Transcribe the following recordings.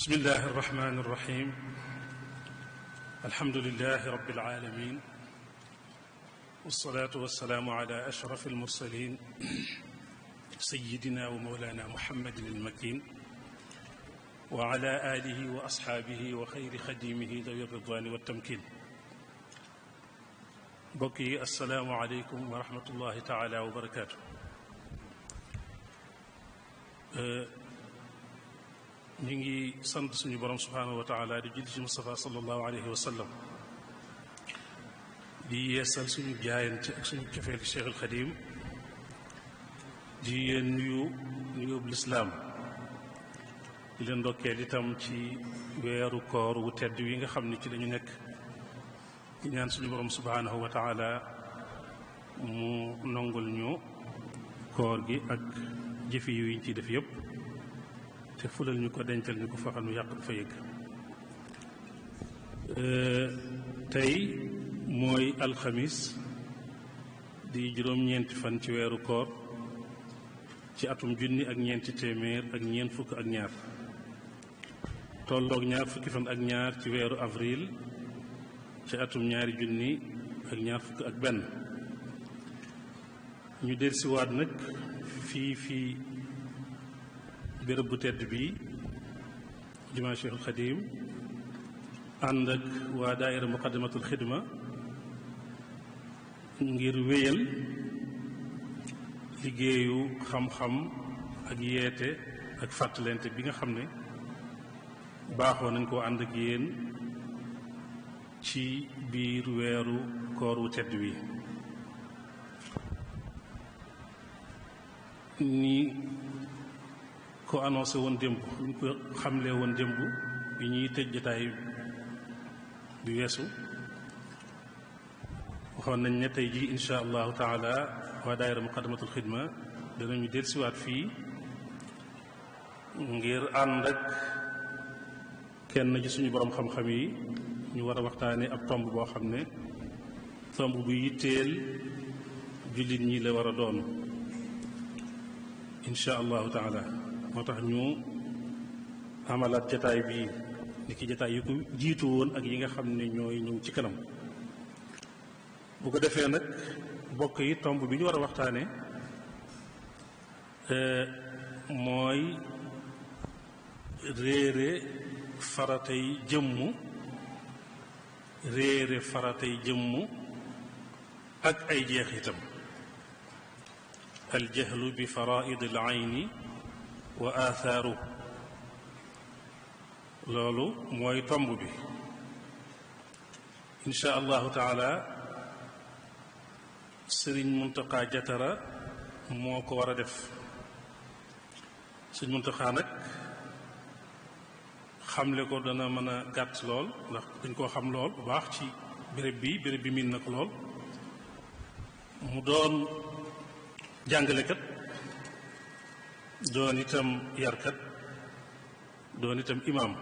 bismillahi irrahmani irrahim alhamdulilahi rabbil alamin wasalaatu wasalaamu ala ashraf almursalin sayidina wa mawlana muhammadin almakin wa ala alihi wa asxaabihi wa xayri xadimihi dawi ridwani wattamkin mbokk yi asalaamu aleykum wa rahmatullahi taala wa barakaatu. ñu ngi sant suñu borom subhaanahu wa taala di julli ci Mustafa sallallahu alayhi wa sallam di yeesal suñu jaayante ak suñu cofeel Cheikh al Xadim di leen nuyób lislaam di leen ndokkeel itam ci weeru koor wu tedd wi nga xam ne ci lañu nekk di ñaan suñu borom subhaanahu wa taala mu nongul ñu koor gi ak jëfi yu yiñ ciy def yépp te fulal ñu ko dencal ñu ko faxal nu yàq du fa yëgg. tey mooy alxamis di juróom-ñeenti fan ci weeru koor ci atum junni ak ñeenti téeméer ak ñeent fukk ak ñaar tolloog ñaar fukki fan ak ñaar ci weeru avril ci atum ñaari junni ak ñaar fukk ak benn ñu dellusiwaat nag fii béréb bu tedd bi jumaa Cheikhul Xadim ànd ak waa daaira muqaddamatul xidma ngir wéyal liggéeyu xam-xam ak yeete ak fàttalente bi nga xam ne baaxoo nañ koo ànd ak yéen ci biir weeru koor wu tedd wi ni ko annoncé woon démb ñu ko xamlee woon démb bi ñuy tëj jotaay bi weesu waxoon nañ ne tey ji insha allahu taala waa daayira muqaddamatul xidma danañu dellusiwaat fii ngir ànd ak kenn ci suñu boroom xam-xam yi ñu war a waxtaane ab tomb boo xam ne tomb bu yitteel jullit ñi la war a doon insha allahu taala moo tax ñu amalaat jataay bii ni ki jataay yu ko jiitu woon ak yi nga xam ne ñooy ñëw ci kanam bu ko defee nag bokk yi tomb bi ñu war a waxtaane mooy réere faratay jëmmu ak ay jeexitam aljahlu bi faraid al ayni wa athaaru loolu mooy tomb bi insha allahu taala sëriñ Muntaqa Jatara moo ko war a def sëriñ Muntaqa nag xamle ko dana mën a gàtt lool ndax dañ koo xam lool bu baax ci béréb bi miin na ko lool mu doon jàngalekat doon itam yarkat doon itam imaam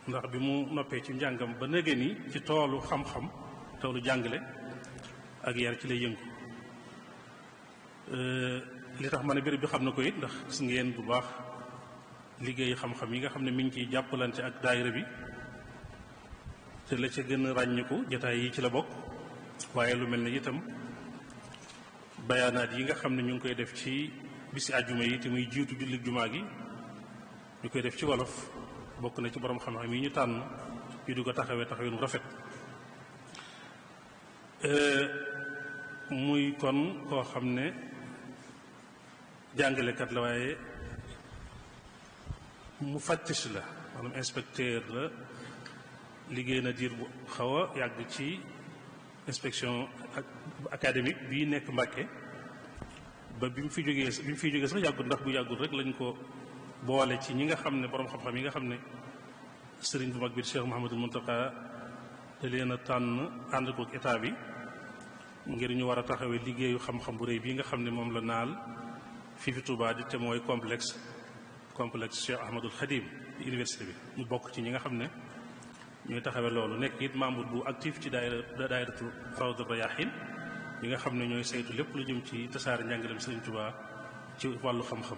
ndax bi mu noppee ci njàngam ba nëgë ni ci toolu xam-xam toolu jàngale ak yar ci lay yëngu li tax ma ne béréb bi xam na ko it ndax gis ngeen bu baax liggéey xam-xam yi nga xam ne mi ngi ciy jàppalante ak daayira bi te la ca gën a ràññiku jataay yi ci la bokk waaye lu mel ne itam bayaanaat yi nga xam ne ñu ngi koy def ci bisi àjjuma yi te muy jiitu jullit jumaa gi ñu koy def ci wolof bokk na ci borom xam-xam yi ñu tànn yu di ko taxawee nu rafet muy kon koo xam ne jàngalekat la waaye mu fattish la maanaam inspecteur la liggéey na diir bu xaw a yàgg ci inspection académique bii nekk Mbàkke ba bi mu fi jógee sax yàggul ndax bu yàggul rek lañ ko boole ci ñi nga xam ne boroom xam-xam yi nga xam ne sëriñ bu mag bi Cheikh Mouhamadul Muntaqa da leen a tànn ànd kook état bi ngir ñu war a taxawee liggéeyu xam-xam bu rëy bii nga xam ne moom la naal fii fi Touba di te mooy complexe Cheikh Ahmadul Khadim université bi mu bokk ci ñi nga xam ne ñooy taxawee loolu nekk it membre bu actif ci daayiratu Rawdu Rayaahin ñi nga xam ne ñooy saytu lépp lu jëm ci tasaare njàngaleem Sëriñ Touba ci wàllu xam-xam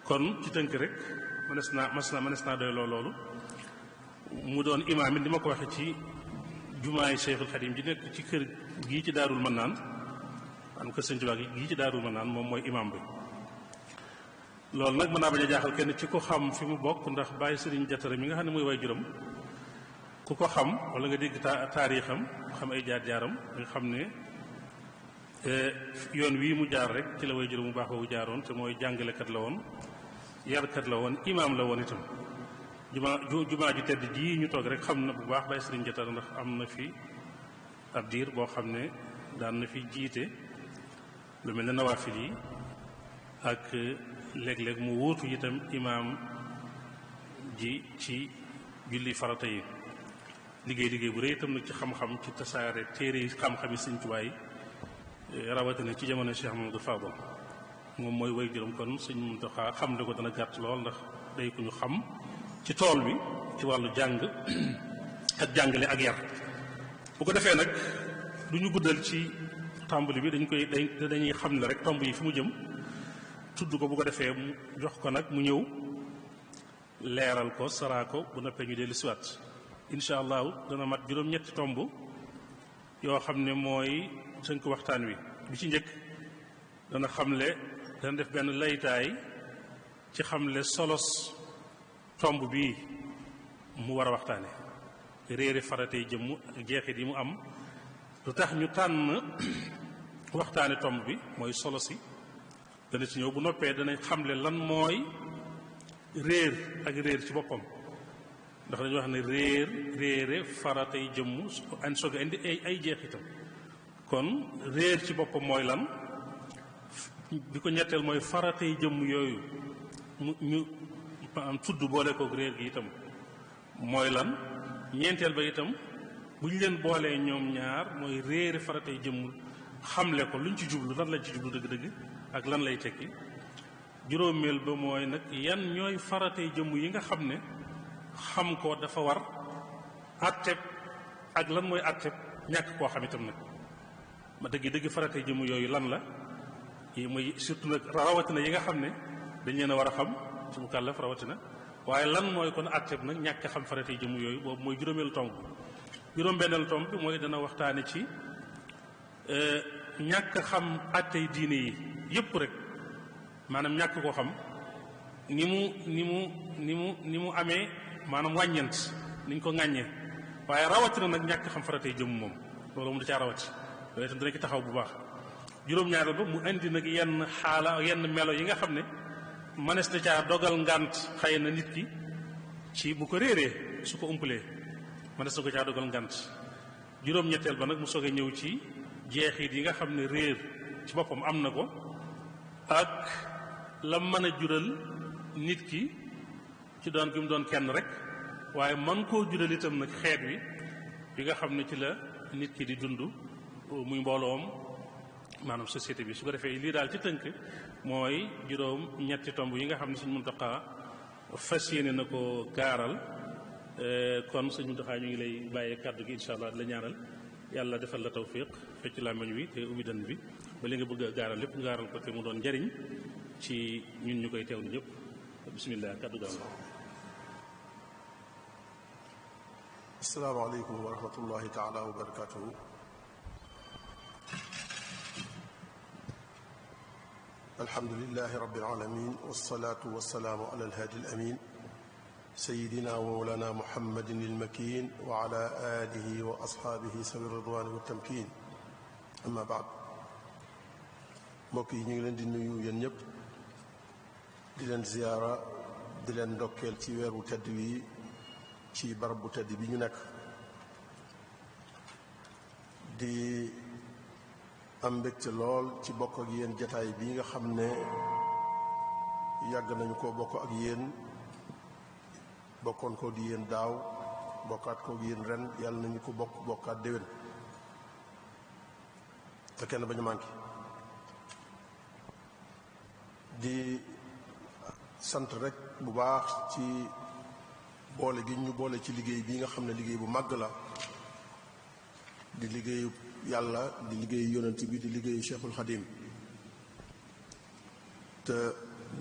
kon ci tënk rek mënees naa doy loolu mu doon imaam it ni ma ko waxee ci jumaay Cheikhul Khadim ji nekk ci kër gii ci Daarul Mannaan am kër Sëñ Tuubaa gii ci Daarul Mannaan moom mooy imaam bi. loolu nag mën naa bañ a jaaxal kenn ci ko xam fi mu bokk ndax Baye Sëriñ Jatara mi nga xam ne mooy waajuram ku ko xam wala nga dégg taarixam xam ay jaar-jaaram nga xam ne yoon wii mu jaar rek ci la waajuram mu baax boobu jaaroon te mooy jàngalekat la woon yarkat la woon imaam la woon itam. jumaa ju tedd ji ñu toog rek xam na bu baax Baye Sëriñ Jatara ndax am na fi ab diir boo xam ne daan na fi jiite lu mel ne nawaafil yi ak léeg-léeg mu wuutu itam imaam ji ci julli farata yi liggéey bu rëy itam nag ci xam-xam ci tasaare téere yi xam-xami Sëñ Tuubaa yi rawatina ci jamono Cheikh Mamadou Fadal moom mooy way juróom kon Sëñ Muntaxa xam ne ko dana gàtt lool ndax day ko ñu xam ci tool bi ci wàllu jàng ak jàngale ak yar. bu ko defee nag du ñu guddal ci tàmbali bi dañuy xam ne rek tomb yi fi mu jëm tudd ko bu ko defee mu jox ko nag mu ñëw leeral ko saraa ko bu noppee ñu dellu siwaat incha allahu dana mat juróom-ñetti tomb yoo xam ne mooy tënk waxtaan wi bi ci njëkk dana xamle dana def benn laytaay ci xamle solos tomb bii mu war a waxtaane réere faratey jëmm ak jeexit yi mu am lu tax ñu tànn waxtaane tomb bi mooy solo si dana ci ñëw bu noppee danañ xamle lan mooy réer ak réer ci boppam ndax dañu wax ne réere faratey jëmm an soog a indi ay jeexitam kon réer ci boppam mooy lan bi ko ñetteel mooy faratey jëmm yooyu ñu am tudd boole kook réer gi itam mooy lan ñeenteel ba itam bu ñu leen boolee ñoom ñaar mooy réere faratey jëmm xamle ko luñ ci jublu lan lañ ci jublu dëgg-dëgg ak lan lay tekki juróomeel ba mooy nag yan ñooy faratey jëmm yi nga xam ne xam ko dafa war atteb ak lan mooy atteb ñàkk koo xam itam nag ma dëgg faratey jëmm yooyu lan la yi mooy surtout nag rawatina yi nga xam ne dañ leen a war a xam ci mu kàllaf rawatina waaye lan mooy kon atteb nag ñàkk xam faratey jëmm yooyu boobu mooy juróomeelu tomb juróom-benneelu tomb bi mooy dana waxtaane ci ñàkk xam attey diine yi yëpp rek maanaam ñàkk koo xam ni mu amee maanaam wàññeent niñ ko ŋàññee waaye rawatina nag ñàkk xam faratey jëmm moom loolu mu da caa rawati loolu itam dana ci taxaw bu baax juróom-ñaareel ba mu indi nag yenn xaala yenn melo yi nga xam ne mënees na caa dogal ngànt xëy na nit ki ci bu ko réeree su ko umpalee mënees na ko caa dogal ngànt juróom-ñetteel ba nag mu soog a ñëw ci jeexit yi nga xam ne réer ci boppam am na ko ak la mën a jural nit ki ci doon gi mu doon kenn rek waaye man koo jural itam nag xeet wi bi nga xam ne ci la nit ki di dund muy mbooloom maanaam société bi su ko defee lii daal ci tënk mooy juróom ñetti tomb yi nga xam ne Sëñ Muntaxa fas yéene na ko gaaral kon Sëñ Muntaxa ñu ngi lay bàyyee kàddu gi incha allah di la ñaanal yàlla defal la tawfiq fecc làmmiñ wi te ubbi dënn bi ba li nga bëgg a gaaral lépp nga gaaral ko te mu doon njariñ ci ñun ñu koy teewlu ñëpp bisimilah kàddu gaal asalaamaaleykum wa rahmatullahi taala wa barakatuhu alhamdulilahi rabbil alamin wasalaatu wasalaamu ala alhaadi alamin sayidina wa mawlana muhammadin ilmakin wa ala alihi wa ashaabihi sawi ridwani wa tamkin amma baad mbokk yi ñu ngi leen di nuyu yéen ñëpp di leen ziyaara di leen ndokkeel ci weer wu tedd wi ci barab bu tedd bi ñu nekk di am mbégte lool ci bokk ak yéen jataay bi nga xam ne yàgg nañu ko bokk ak yéen bokkoon ko di yéen daaw bokkaat ko ak yéen ren yàlla nañu ko bokkaat déwén te kenn bañu manqué di sant rek bu baax ci boole gi ñu boole ci liggéey bi nga xam ne liggéey bu màgg la di liggéeyu yàlla di liggéeyu yonent bi di liggéeyu Cheikhul Khadim te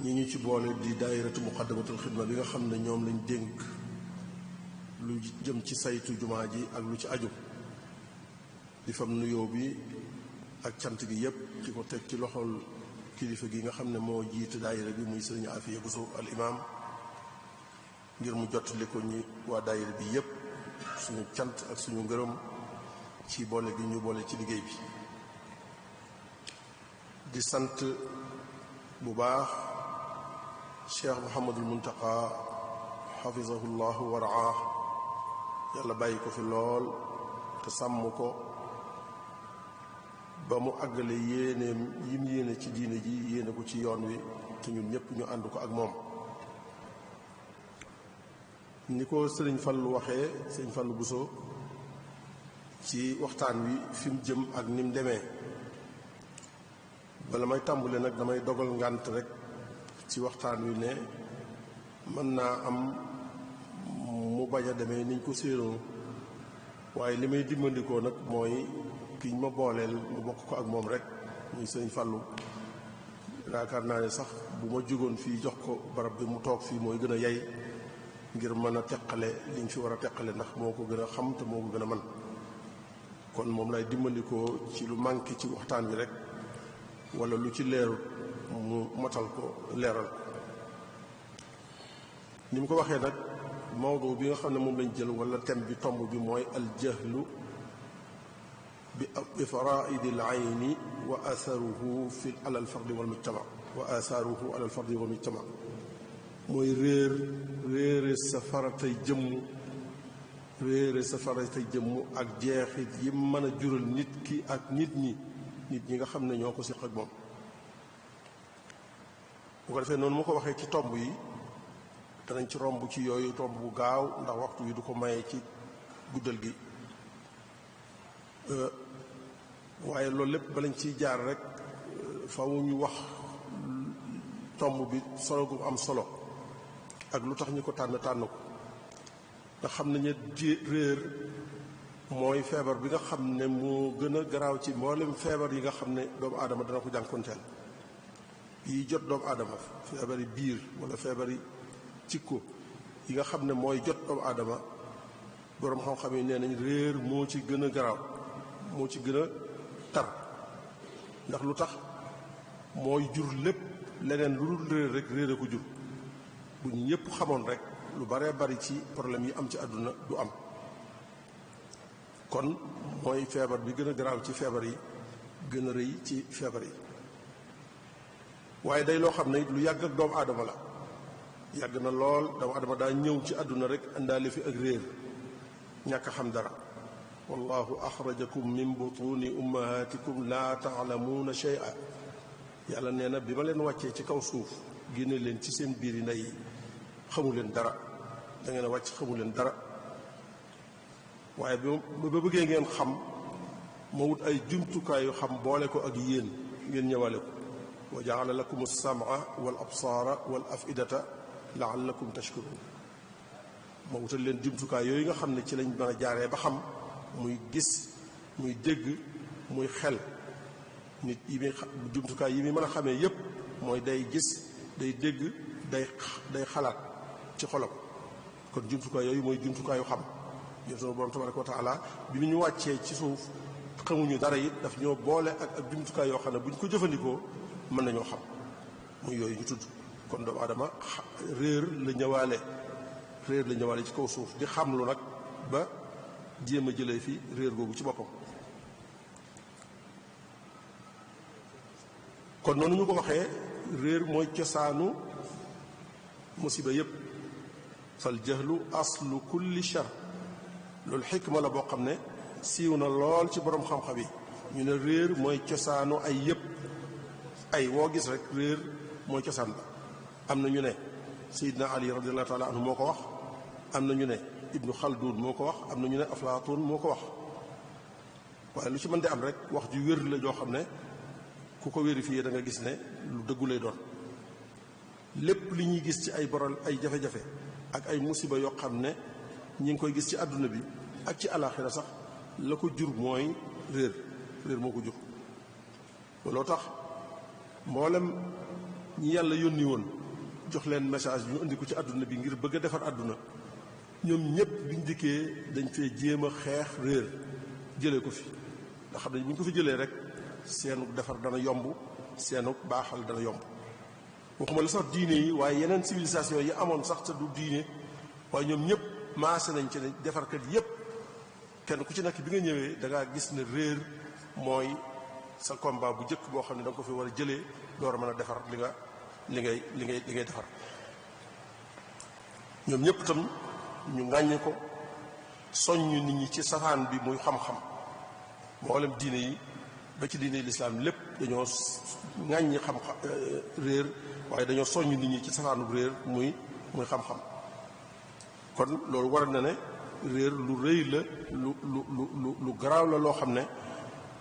ñi ñu ci boole di daayiratu muqaddamatul xidma bi nga xam ne ñoom lañ dénk lu jëm ci saytu jumaa ji ak lu ci aju di fam nuyoo bi ak cant gi yépp di ko teg ci loxol kilifa gi nga xam ne moo jiite daayira bi muy sëriñ Afiya Buso al imaam ngir mu jottali ko ñi waa daayira bi yépp suñu cant ak suñu ngërëm ci boole gi ñu boole ci liggéey bi di sant bu baax Cheikh Mouhamadul Muntaqa xafizahullahu wa raah yàlla bàyyi ko fi lool te sàmm ko ba mu àggale yéeneem yim yéene ci diine ji yéene ko ci yoon wi te ñun ñëpp ñu ànd ko ak moom ni ko sëriñ Fallu waxee sëriñ Fallu Buso ci waxtaan wi fi mu jëm ak ni mu demee bala may tàmbule nag damay dogal ngànt rek ci waxtaan wi ne mën naa am mu bañ a demee niñ ko séenoo waaye li may dimbandikoo nag mooy kiñ ma booleel mu bokk ko ak moom rek muy sëriñ Fallu yaakaar naa ne sax bu ma jógoon fii jox ko barab bi mu toog fii mooy gën a yey ngir mën a teqale liñ fi war a teqale ndax moo ko gën a xam te moo ko gën a man kon moom lay dimbandikoo ci lu manqué ci waxtaan wi rek wala lu ci leerut mu matal ko leeral ni mu ko waxee nag mawdu bi nga xam ne moom lañ jël wala thème bi tomb bi mooy aljahlu bi faraidi l ayni wa atharuhu fi ala alfardi wal mujtama wa athaaruhu ala alfardi wal mujtama mooy réere sa faratay jëmm ak jeexit yi mën a jural nit ki ak nit ñi nga xam ne ñoo ko siq ak moom bu ko defee noonu mu ko waxee ci tomb yi danañ ci romb ci yooyu tomb bu gaaw ndax waxtu wi du ko maye ci guddal gi waaye loolu lépp balañ ciy jaar rek faw ñu wax tomb bi solo gu am solo ak lu tax ñu ko tànn ko nga xam ne réer mooy feebar bi nga xam ne moo gën a garaaw ci mboolem feebar yi nga xam ne doomu aadama dana ko jànkonteel yi jot doomu aadama feebari biir wala feebari cikko yi nga xam ne mooy jot doomu aadama boroom xam-xam yi nee nañ réer moo ci gën a garaaw moo ci gën a tar ndax lu tax mooy jur lépp leneen lu dul réer rek réer a ko jur bu ñu ñëpp xamoon rek lu baree bari ci problème yi am ci àdduna du am kon mooy feebar bi gën a garaaw ci feebar yi gën a rëy ci feebar yi waaye day loo xam ne lu yàgg ak doomu aadama la yàgg na lool doomu aadama daa ñëw ci àdduna rek indaale fi ak réer ñàkk a xam dara wallahu axrajakum min butuni ummahatikum laa taalamuuna shay'a yàlla nee na bi ma leen wàccee ci kaw suuf génne leen ci seen biir yi ndey xamu leen dara da ngeen a wàcc xamu leen dara waaye ba bëggee ngeen xam ma wut ay jumtukaay yu xam boole ko ak yéen ngeen ñëwale ko wa jaala lakum as-sam'a wal absaara wal afidata la'allakum tashkurun ma wutal leen jumtukaay yooyu nga xam ne ci lañ mën a jaaree ba xam muy gis muy dégg muy xel nit yi muy jumtukaay yi muy mën a xamee yépp mooy day gis day dégg day xalaat ci xolam kon jumtukaay yooyu mooy jumtukaayu xam yéen sunu borom tabaraka wa taala bi ñu wàccee ci suuf xamuñu dara it daf ñoo boole ak jumtukaay yoo xam ne bu ñu ko jëfandikoo mën nañoo xam muy yooyu ñu tudd kon doomu aadama réer la ñëwaale ci kaw suuf di xamlu nag ba jéem a jëlee fi réer googu ci boppam kon noonu ñu ko waxee réer mooy cosaanu musiba yépp fal jahlu aslu kulli shar loolu xikma la boo xam ne siiw na lool ci boroom xam-xam yi ñu ne réer mooy cosaanu ay yépp ay woo gis rek réer mooy cosaan ba am na ñu ne Seydina Ali radiyallahu taala anhu moo ko wax am na ñu ne Ibnu Xaldun moo ko wax am na ñu ne Aflaatun moo ko wax waaye lu ci mën di am rek wax ju wér la joo xam ne ku ko vérifié da nga gis ne lu dëggu lay doon lépp li ñuy gis ci ay boral ay jafe-jafe ak ay musiba yoo xam ne ñi ngi koy gis ci àdduna bi ak ci alaaxira sax la ko jur mooy réer moo ko jur looloo tax mboolem ñi yàlla yónni woon jox leen message bi ñu indi ko ci àdduna bi ngir bëgg a defar àdduna ñoom ñëpp biñ dikkee dañ fee jéem a xeex réer jëlee ko fi nga xam ne bu ñu ko fi jëlee rek seenu defar dana yomb seenu baaxal dana yomb waxuma la sax diine yi waaye yeneen civilisation yi amoon sax te du diine waaye ñoom ñëpp maase nañ ci ne defarkat yëpp kenn ku ci nekk bi nga ñëwee da ngaa gis ne réer mooy sa combat bu njëkk boo xam ne da nga ko fi war a jëlee door a mën a defar li ngay defar ñoom ñëpp itam ñu ŋàññi ko soññ nit ñi ci safaan bi muy xam-xam mboolem diine yi ba ci diine lislaam lépp dañoo ŋàññi xam réer waaye dañoo soññ nit ñi ci safaanu réer muy xam-xam kon loolu war na ne réer lu rëy la lu garaaw la loo xam ne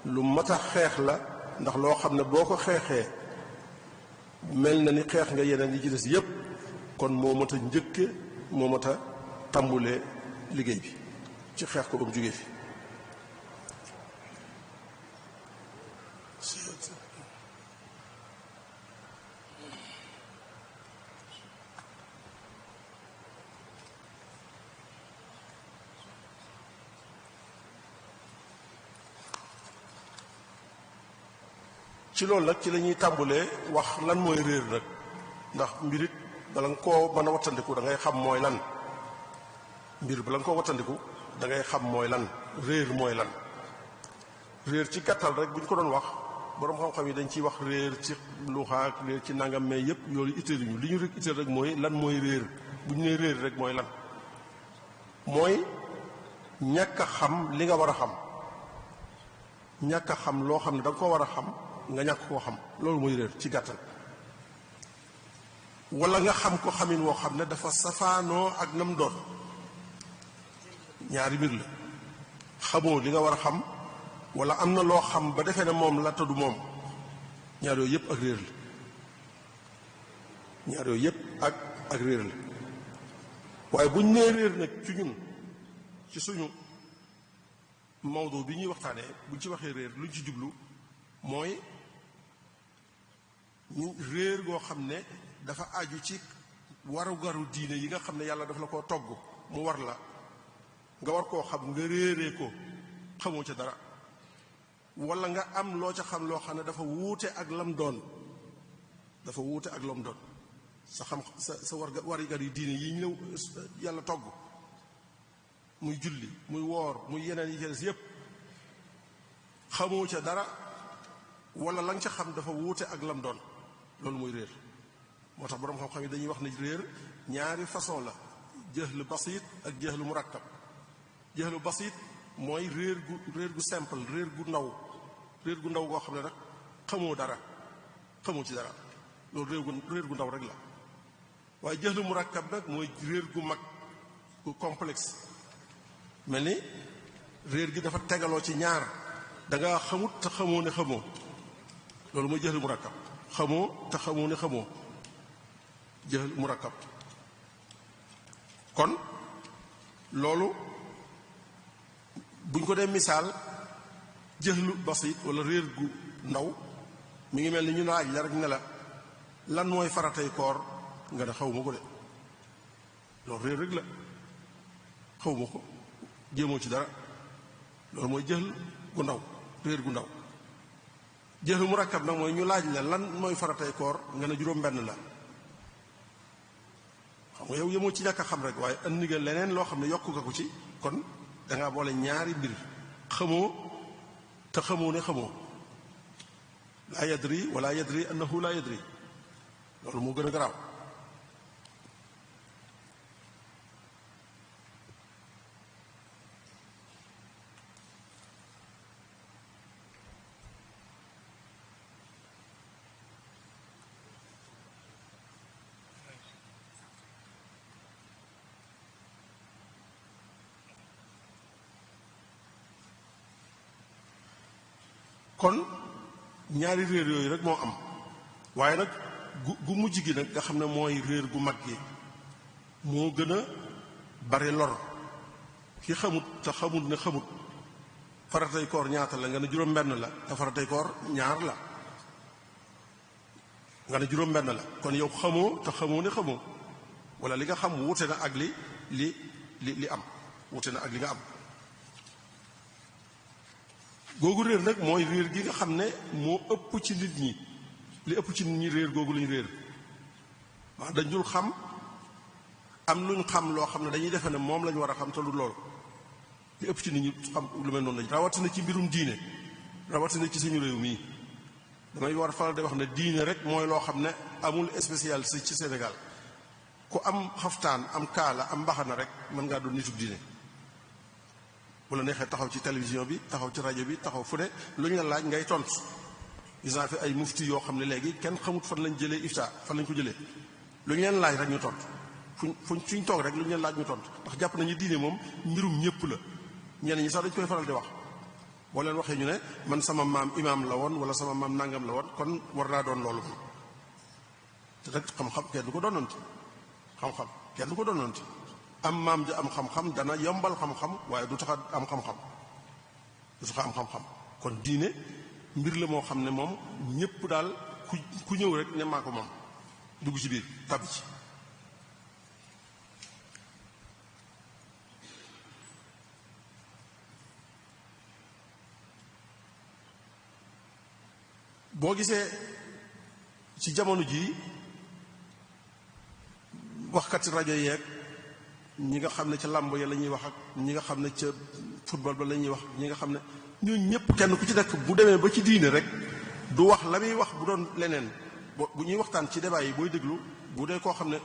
lu mat a xeex la ndax loo xam ne boo ko xeexee mel na ni xeex nga yeneen yi ci des yépp kon moo mat a njëkke moo mat a tàmbulee liggéey bi ci xeex ko ba mu jógee fi ci loolu nag ci la ñuy tàmbulee wax lan mooy réer nag ndax mbirit bala nga koo mën a wattandiku da ngay xam mooy lan mbir bala nga koo wattandiku da ngay xam mooy lan réer mooy lan réer ci gàttal rek bu ñu ko doon wax boroom xam-xam yi dañ ciy wax réer ci luxaak réer ci nangam mais yépp yoolu itteel ñu li ñu rek itteel rek mooy lan mooy réer bu ñu nee réer rek mooy lan mooy ñàkk a xam li nga war a xam ñàkk a xam loo xam ne da nga ko war a xam nga ñàkk koo xam loolu mooy réer ci gàttal wala nga xam ko xamin woo xam ne dafa safaanoo ak nam doon ñaari mbir la xamoo li nga war a xam wala am na loo xam ba defee ne moom la tëddu moom ñaar yooyu yëpp ak réer la ñaar yooyu yëpp ak réer la waaye buñ nee réer nag ci ñun ci suñu mawdu bi ñuy waxtaanee buñ ci waxee réer luñ ci jublu mooy réer goo xam ne dafa aju ci warugaru diine yi nga xam ne yàlla dafa la koo togg mu war la nga war koo xam nga réeree ko xamoo ca dara wala nga am loo ca xam loo xam ne dafa wuute ak lam doon dafa wuute ak lam doon sa xam sa warugar yu diine yi ñu yàlla togg muy julli muy woor muy yeneen yi ci des yépp xamoo ca dara wala la nga ca xam dafa wuute ak lam doon loolu mooy réer moo tax boroom xam-xam yi dañuy wax ne réer ñaari façon la jahlu basit ak jahlu murakkab jahlu basit mooy réer gu simple réer gu ndaw goo xam ne rek xamoo dara xamoo ci dara loolu réer gu ndaw rek la waaye jahlu murakkab nag mooy réer gu mag gu complexe mel ni réer gi dafa tegaloo ci ñaar danga xamut te xamoo ne xamoo loolu mooy jahlu murakkab xamoo te xamoo ne xamoo jahlu murakkab kon loolu buñ ko dee misaal jahlu basit wala réer gu ndaw mi ngi mel ni ñu laaj la rek ne la lan mooy faratay koor nga ne xaw ma ko de loolu réer rek la xaw ma ko jéemoo ci dara loolu mooy jahl gu ndaw réer gu ndaw jahlu murakkab nag mooy ñu laaj la lan mooy faratay koor nga ne juróom benn la xam nga yow yemoo ci ñàkk a xam rek waaye andi nga leneen loo xam ne yokk nga ko ci kon dangaa boole ñaari mbir xamoo te xamoo ne xamoo laa yadri wala yadri annahu laa yadri loolu moo gën a garaaw kon ñaari réer yooyu rek moo am waaye nag gu mujj gi nag nga xam ne mooy réer gu mag gi moo gën a bari lor ki xamut te xamut ne xamut faratay koor ñaata la nga ne juróom benn la te faratay koor ñaar la nga ne juróom benn la kon yow xamoo te xamoo ne xamoo wala li nga xam wute na ak li am wute na ak li nga am googu réer nag mooy réer gi nga xam ne moo ëpp ci nit ñi li ëpp ci nit ñi réer googu lañu réer maa dañ dul xam am luñ xam loo xam ne dañuy defe ne moom lañu war a xam te lu loolu li ëpp ci nit ñi xam lu mel noonu lañ rawatina ci mbirum diine rawatina ci suñu réew mii damay war faral di wax ne diine rek mooy loo xam ne amul spécial ci Sénégal ku am xaftaan am kaala am mbaxana rek mën ngaa doon nitu diine bu la neexee taxaw ci télévision bi taxaw ci rajo bi taxaw fu ne lu ñu la laaj ngay tontu gis naa fi ay mufti yoo xam ne léegi kenn xamut fan lañ jëlee ifta fan lañ ko jëlee lu ñu leen laaj rek ñu tontu fuñ toog rek lu ñu leen laaj ñu tontu ndax jàpp nañu diine moom mbirum ñëpp la ñenn ñi sax dañ koy faral di wax boo leen waxee ñu ne man sama maam imaam la woon wala sama maam nangam la woon kon war naa doon loolu moom te nag xam-xam kenn du ko doonanti xam-xam kenn du ko doonanti am maam ja am xam-xam dana yombal xam-xam waaye du tax a am xam-xam du tax a am xam-xam kon diine mbir la moo xam ne moom ñëpp daal ku ñëw rek ne maa ko moom dugg ci biir tàbbi ci boo gisee ci jamono jii waxkati rajo yeeg ñi nga xam ne ca làmb ya la ñuy wax ak ñi nga xam ne ca football ba la ñuy wax ñi nga xam ne ñun ñëpp kenn ku ci nekk bu demee ba ci diine rek du wax la muy wax bu doon leneen bu ñuy waxtaan ci débat yi booy déglu bu dee koo xam ne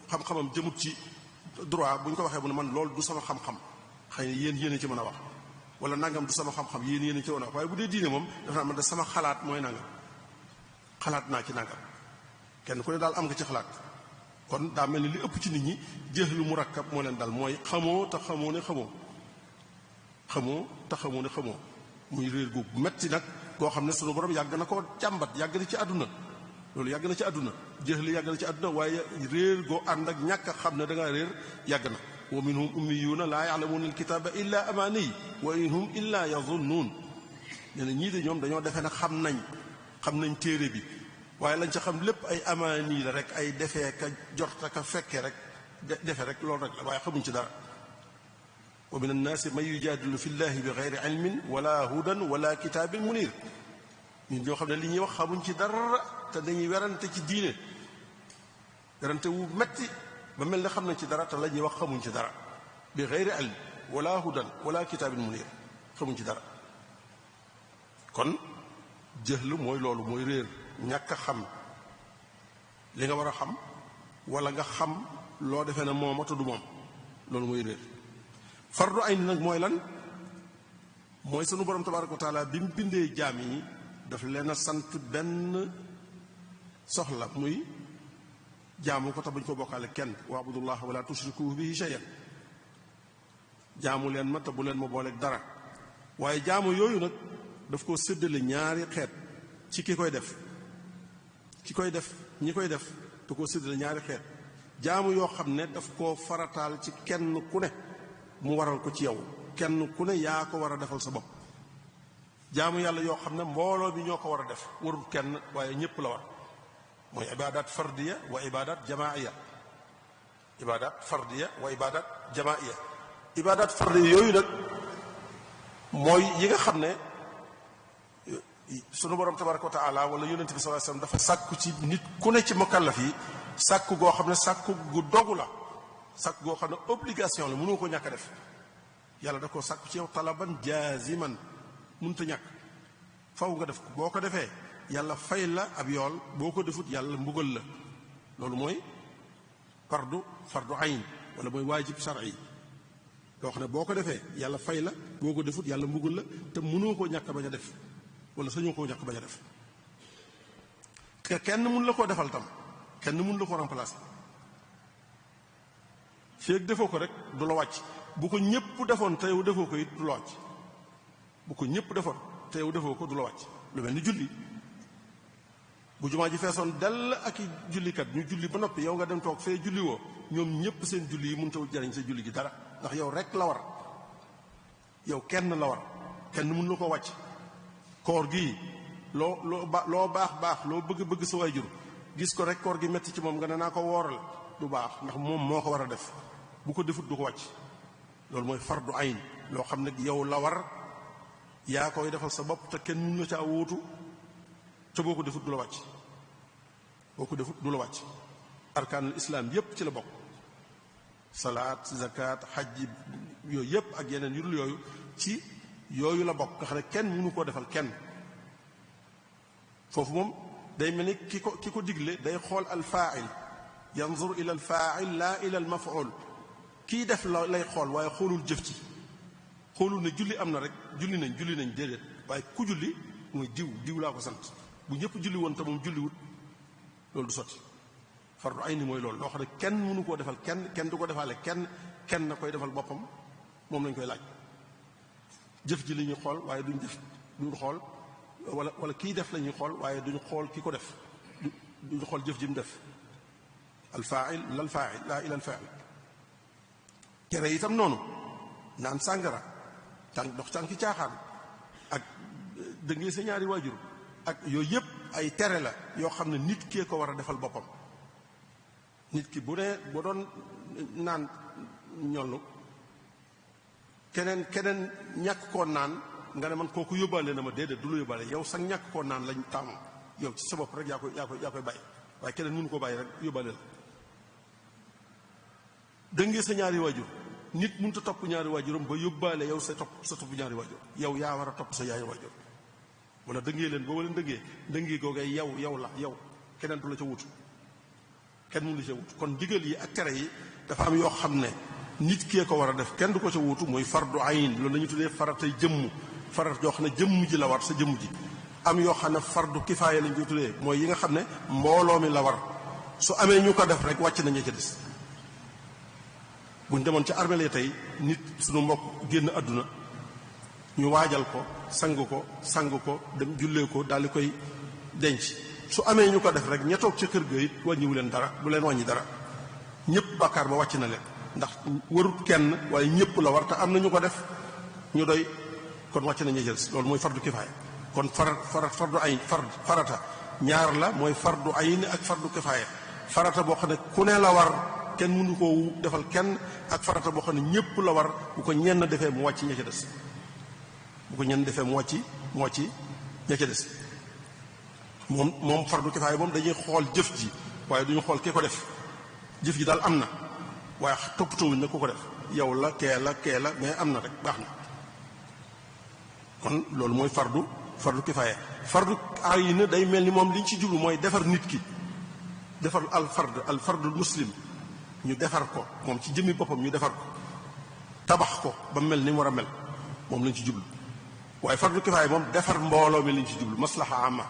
xam-xamam jëmut ci droit bu ñu ko waxee bu ne man loolu du sama xam-xam xëy na yéen ci mën a wax wala nangam du sama xam-xam yéen ci mën a wax waaye bu dee diine moom dafa naa man da sama xalaat mooy nangam xalaat naa ci nangam kenn ku ne daal am nga ci xalaat kon daa mel ni li ëpp ci nit ñi jëhlu murakkab moo leen dal mooy xamoo te xamoo ne xamoo xamoo te xamoo ne xamoo muy réer gu metti nag koo xam ne sunu borom yàgg na ko jàmbat yàgg na ci àdduna loolu yàgg na ci àdduna jëhlu yàgg na ci àdduna waaye réer goo ànd ak ñàkk a xam ne da ngaa réer yàgg na wa minhum ummiyuuna laa ya'lamuuna alkitaaba illa amaani wa in hum illa yazunnuun nee na ñii de ñoom dañoo defee ne xam nañ téere bi waaye lañ ca xam lépp ay amaani la rek ay defee ka jorta ka fekke rek defe rek loolu rek la waaye xamuñ ci dara wa min annaasi man yujaadilu fi llahi bi gayri ilmin wala hudan wala kitaabin munir ñun ñoo xam ne li ñuy wax xamuñ ci dara te dañuy werante ci diine werante wu metti ba mel ne xam nañ ci dara te la ñuy wax xamuñ ci dara bi gayri ilm wala hudan wala kitaabin munir xamuñ ci dara kon jëhlu mooy loolu mooy réer ñàkk a xam li nga war a xam wala nga xam loo defee ne moom te du moom loolu mooy réer fardu ayn nag mooy lan mooy sunu borom tabaaraka wa taala bi mu bindee jaam yi daf leen a sant benn soxla muy jaamu ko te bañ ko bokkaale kenn wa'budullaha wala tushriku bihi shay'an jaamu leen ma te bu leen ma booleeg dara waaye jaamu yooyu nag daf koo séddale ñaari xeet ci ñi koy def da koo séddale ñaari xeet jaamu yoo xam ne daf koo farataal ci kenn ku ne mu waral ko ci yow kenn ku ne yaa ko war a defal sa bopp jaamu yàlla yoo xam ne mbooloo bi ñoo ko war a def warul kenn waaye ñépp la war mooy ibadat fardiya wa ibadat jamaiya ibadat fardiya yooyu nag mooy yi nga xam ne sunu borom tabaraka wa taala wala yonente bi sallallahu alayhi wasallam dafa sàkku ci nit ku ne ci mukallaf yi sàkku goo xam ne sàkku gu dogu la sàkku goo xam ne obligation la mënoo ko ñàkk a def yàlla da koo sàkku ci yow talaban jaziman mënut a ñàkk faw nga def ko boo ko defee yàlla fay la ab yool boo ko defut yàlla mbugal la loolu mooy fardu ayn wala mooy waajib shar'i loo xam ne boo ko defee yàlla fay la boo ko defut yàlla mbugal la te mënoo koo ñàkk bañ a def wala sañoo koo ñàkk bañ a def te kenn mun la koo defal tam kenn mun la ko remplacer feeg defoo ko rek du la wàcc bu ko ñëpp defoon te yow defoo ko it du la wàcc bu ko ñëpp defoon te yow defoo ko du la wàcc lu mel ni julli bu jumaa ji feesoon dell ak i jullikat ñu julli ba noppi yow nga dem toog fee julli woo ñoom ñëpp seen julli yi mënut a jariñ sa julli gi dara ndax yow rek la war yow kenn la war kenn mun la ko wàcc koor gii loo baax loo bëgg sa waajur gis ko rek koor gi metti ci moom nga ne naa ko wooral du baax ndax moom moo ko war a def bu ko defut du ko wàcc loolu mooy fardu ayn loo xam ne yow la war yaa koy defal sa bopp te kenn mun na caa wóotu te boo ko defut du la wàcc boo ko defut du la wàcc arkaanul islaam yépp ci la bokk salaat zakat xajji yooyu yépp ak yeneen yu dul yooyu ci yooyu la bokk nga xam ne kenn mënu koo defal kenn foofu moom day mel ni ki ko digle day xool al faail yanzur ila al faail laa ila al mafuul kii def la lay xool waaye xoolul jëf ci xoolul ne julli am na rek julli nañ déedéet waaye ku julli mooy diw laa ko sant bu ñëpp julli woon te moom julliwut loolu du sotti fardu ayni mooy loolu loo xam ne kenn mënu koo defal kenn du ko defaale kenn na koy defal boppam moom lañ koy laaj jëf ji li ñuy xool waaye duñ xool wala kii def la ñuy xool waaye duñu xool ki ko def duñu xool jëf ji mu def al faail lal faail laa ila al faail tere itam noonu naan sàngara dox tànki caaxaan ak dëngee sa ñaari waajur ak yooyu yëpp ay tere la yoo xam ne nit kee ko war a defal boppam nit ki bu doon naan ñollu keneen ñàkk koo naan nga ne man kooku yóbbaale na ma déedéet du la yóbbaale yow sax ñàkk koo naan lañ taamu yow ci sa bopp rek yaa koy bàyyi waaye keneen mënu ko bàyyi rek yóbbaale la dëngee sa ñaari waajur nit mënut a topp ñaari waajuram ba yóbbaale yow sa topp ñaari waajur yow yaa war a topp sa ñaari waajur wala dëngee leen boo leen dëngee googay yow keneen du la ca wut kenn mënu la ca wut kon digal yi ak tere yi dafa am yoo xam ne nit kee ko war a def kenn du ko ca wutu mooy fardu ayn loolu la ñu tuddee faratay jëmm farat yoo xam ne jëmm ji la war sa jëmm ji am yoo xam ne fardu kifaaya lañ koy tuddee mooy yi nga xam ne mbooloo mi la war su amee ñu ko def rek wàcc nañu ca des buñ demoon ca armeel tey nit suñu mbokk génn àdduna ñu waajal ko sang ko dem jullee ko daal di koy denc su amee ñu ko def rek ña toog ca kër ga it wàññiwu leen dara du leen wàññi dara ñëpp bàkkaar ba wàcc na leen ndax warut kenn waaye ñëpp la war te am na ñu ko def ñu doy kon wàcc nañu jël loolu mooy fardu kifaaya kon fardu ayn farata ñaar la mooy fardu ayn ak fardu kifaaya farata boo xam ne ku ne la war kenn mënu koo defal kenn ak farata boo xam ne ñëpp la war bu ko ñenn defee mu wàcc ña ca des bu ko ñenn defee mu wàcc ña ca des moom fardu kifaaya moom dañuy xool jëf ji waaye duñu xool ki ko def jëf ji daal am na waaye toppatoowuñ na ku ko def yow la kee la mais am na rek baax na kon loolu mooy fardu kifaaya fardu ayn day mel ni moom liñ ci jublu mooy defar nit ki defar al fardul muslim ñu defar ko moom ci jëmmi boppam ñu defar ko tabax ko ba mel ni mu war a mel moom lañ ci jublu waaye fardu kifaaya moom defar mbooloo mi lañ ci jublu maslaha amma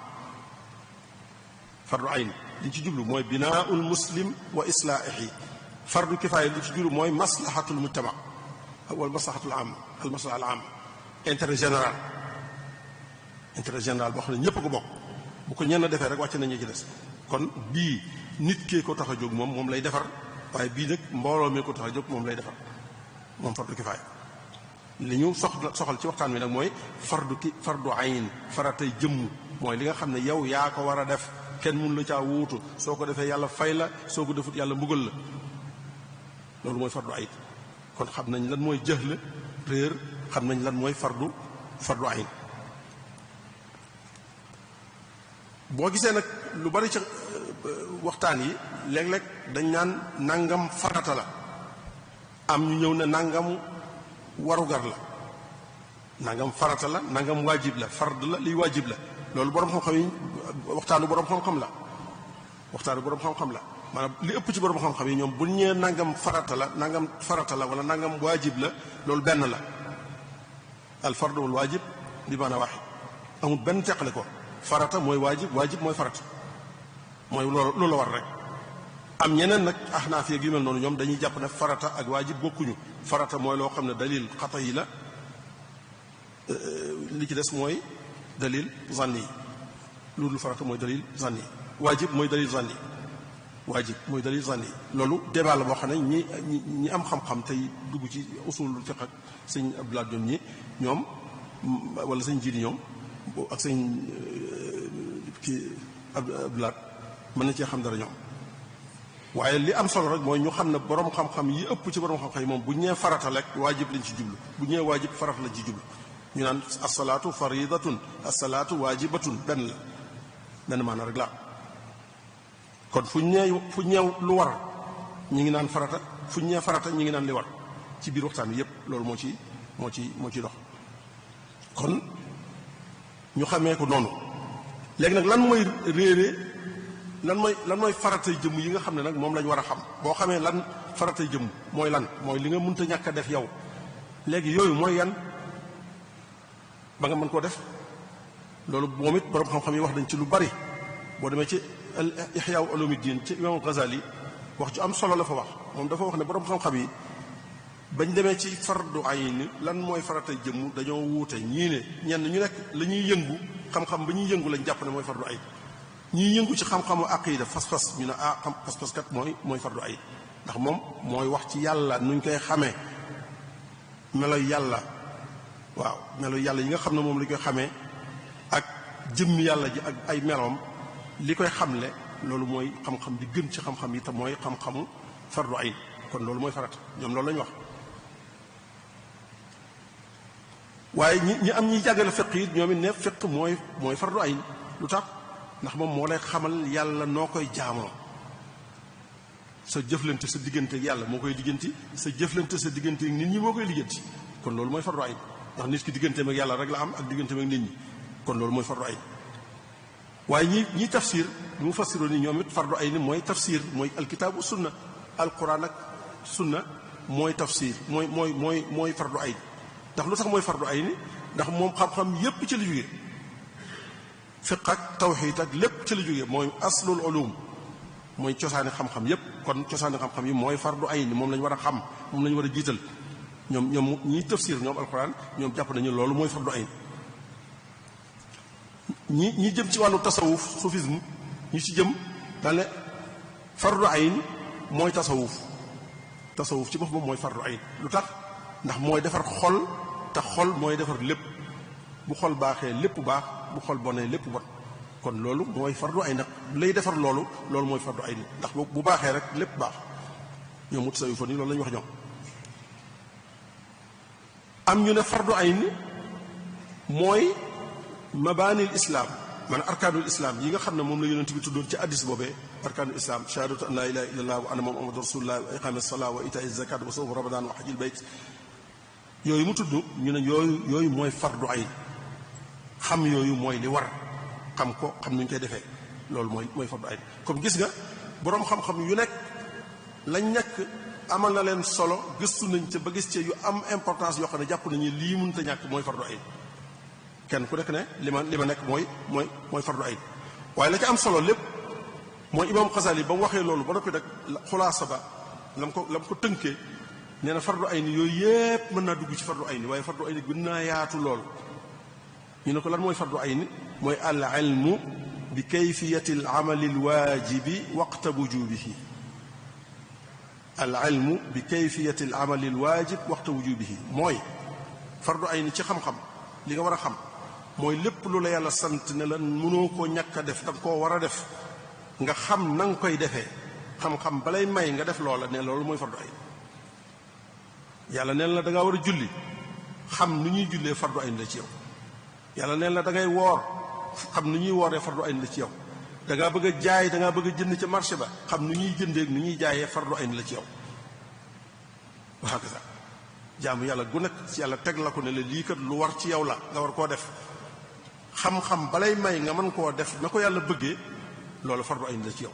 fardu ayn liñ ci jublu mooy binaaul muslim wa islaahi fardu kifaaya li ci jublu mooy maslahatul mujtama wala maslahatul amma al maslaha al amma intérêt général boo xam ne ñëpp ko bokk bu ko ñenn defee rek wàcc nañu ci des kon bii nit kee ko tax a jóg moom lay defar waaye bii nag mbooloo mi ko tax a jóg moom lay defar moom fardu kifaaya li ñu soxal ci waxtaan wi nag mooy fardu ayn faratay jëmm mooy li nga xam ne yow yaa ko war a def kenn mun la caa wuutu soo ko defee yàlla fay la soo ko defut yàlla mbugal la loolu mooy fardu ayn kon xam nañ lan mooy jëhl réer xam nañ lan mooy fardu ayn boo gisee nag lu bari ci waxtaan yi léeg-léeg dañ naan nangam farata la am ñu ñëw ne nangam warugar la nangam farata la nangam waajib la fard la liy waajib la loolu borom xam-xam yi waxtaanu borom xam-xam la maanaam li ëpp ci borom xam-xam yi ñoom bu ñëwee nangam farata la wala nangam waajib la loolu benn la al fardu wal waajib bi maanaam waahid amul benn teqale ko farata mooy waajib mooy farata mooy loolu la war rek am ñeneen nag ahnaaf yi yu mel noonu ñoom dañuy jàpp ne farata ak waajib bokkuñu farata mooy loo xam ne dalil xata yi la li ci des mooy dalil zanni yi loolu farata mooy dalil zanni yi waajib mooy dalil zanni yi loolu débat la boo xam ne ñi am xam-xam tey dugg ci usul fiqh ak sëñ Abdoulaye Diop ñoom wala sëñ jiidi ñoom ak sëñ kii Abdoulaye mën na cee xam dara ñoom. waaye li am solo rek mooy ñu xam ne borom xam-xam yi ëpp ci borom xam-xam yi moom bu ñu nee farata rek waajib lañ ci jublu bu ñu nee waajib farata lañ ci jublu ñu naan asalaatu faridatun asalaatu waajibatun benn maanaam rek la kon fu ñu nee lu war ñi ngi naan farata fu ñu nee farata ñi ngi naan li war ci biir waxtaan wi yépp loolu moo ci dox kon ñu xamee ko noonu. léegi nag lan mooy réere lan mooy faratay jëmm yi nga xam ne nag moom lañ war a xam boo xamee lan faratay jëmm mooy lan mooy li nga mënta ñàkk a def yow léegi yooyu mooy yan ba nga mën koo def loolu moom it borom xam-xam yi wax dañ ci lu bari boo demee ci Ihya Ulumuddin ci Imam Ghazali wax ju am solo la fa wax moom dafa wax ne borom xam-xam yi bañ demee ci fardu ayn lan mooy faratay jëmm dañoo wuute ñii ne ñenn ñu nekk la ñuy yëngu xam-xam ba ñuy yëngu lañ jàpp ne mooy fardu ayn ñii yëngu ci xam-xamu aqida fas-fas ñu ne xam fas-fas kat mooy fardu ayn ndax moom mooy wax ci yàlla nuñ koy xamee meloy yàlla waaw meloy yàlla yi nga xam ne moom lañ koy xamee ak jëmmi yàlla ji ak ay meloom li koy xamle loolu mooy xam-xam bi gën ci xam-xam yi te mooy xam-xamu fardu ayn kon loolu mooy farata ñoom loolu lañu wax. waaye ñi am ñiy jàngale fiq yi ñoom it ne fiq mooy fardu ayn lu tax ndax moom moo lay xamal yàlla noo koy jaamoo sa jëflante sa diggante ak yàlla moo koy lijjanti sa jëflante sa diggante ak nit ñi moo koy lijjanti kon loolu mooy fardu ayn ndax nit ki digganteem ak yàlla rek la am ak digganteem ak nit ñi kon loolu mooy fardu ayn. waaye ñi tafsir bi mu fassiroon ni ñoom it fardu ayn mooy tafsir mooy alkitaabu sunna alquran ak sunna mooy tafsir mooy fardu ayn ndax lu tax mooy fardu ayn ndax moom xam-xam yépp ci la jógee fiq ak tawxiid ak lépp ci la jógee mooy aslul ulum mooy cosaani xam-xam yépp kon cosaani xam-xam yi mooy fardu ayn moom lañu war a xam moom lañu war a jiital ñoom ñiy tafsir ñoom alquran ñoom jàpp nañu loolu mooy fardu ayn. ñi jëm ci wàllu tasawuf soufisme ñi ci jëm daal fardu ayn mooy tasawuf ci boppam mooy fardu ayn lu tax ndax mooy defar xol te xol mooy defar lépp bu xol baaxee lépp baax bu xol bonee lépp bon kon loolu mooy fardu ayn nag lay defar loolu mooy fardu ayn ndax bu baaxee rek lépp baax ñoom mu tasawuf ni loolu la ñu wax ñoom. am ñu ne fardu ayn mooy mabaanil islam maanaam arkaanul islam yi nga xam ne moom la yonent bi tuddoon ci addis boobee arkaanul islam shahadatu an laa ilaaha illallah wa anna muhammadan rasulullah wa iqaami salaa wa itaa zakat wa sawmu ramadan wa hajjil bayt yooyu mu tudd ñu ne yooyu mooy fardu ayn xam yooyu mooy li war xam ko xam nuñ koy defee loolu mooy fardu ayn comme gis nga boroom xam-xam yu nekk lañ nekk amal na leen solo gëstu nañ ca ba gis ca yu am importance yoo xam ne jàpp nañu lii mënta ñàkk mooy fardu ayn kenn ku nekk ne li ma nekk mooy fardu ayn waaye la ca am solo lépp mooy imam Xasali ba mu waxee loolu ba noppi nag xulaasa ba lam ko tënkee nee na fardu ayn yooyu yépp mën naa dugg ci fardu ayn waaye fardu ayn gën naa yaatu lool ñu ne ko lan mooy fardu ayn mooy al ilmu bi kayfiyati al amali al waajibi waqta wujubihi al ilmu bi kayfiyati al amali al waajib waqta wujubihi mooy fardu ayn ci xam-xam li nga war a xam mooy lépp lu la yàlla sant ne la mënoo koo ñàkk a def danga koo war a def nga xam na nga koy defee xam-xam balay may nga def loola ne loolu mooy fardu ayn yàlla neen la da ngaa war a julli xam nu ñuy jullee fardu ayn la ci yow yàlla neen la da ngay woor xam nu ñuy wooree fardu ayn la ci yow da ngaa bëgg a jaay da ngaa bëgg a jënd ca marché ba xam nu ñuy jëndee nu ñuy jaayee fardu ayn la ci yow waxaa sax jaamu yàlla gu nekk ci yàlla teg la ko ne la lii kat lu war ci yow la nga war koo def xam-xam balay may nga mën koo def na ko yàlla bëggee loolu fardu ayn la ci yow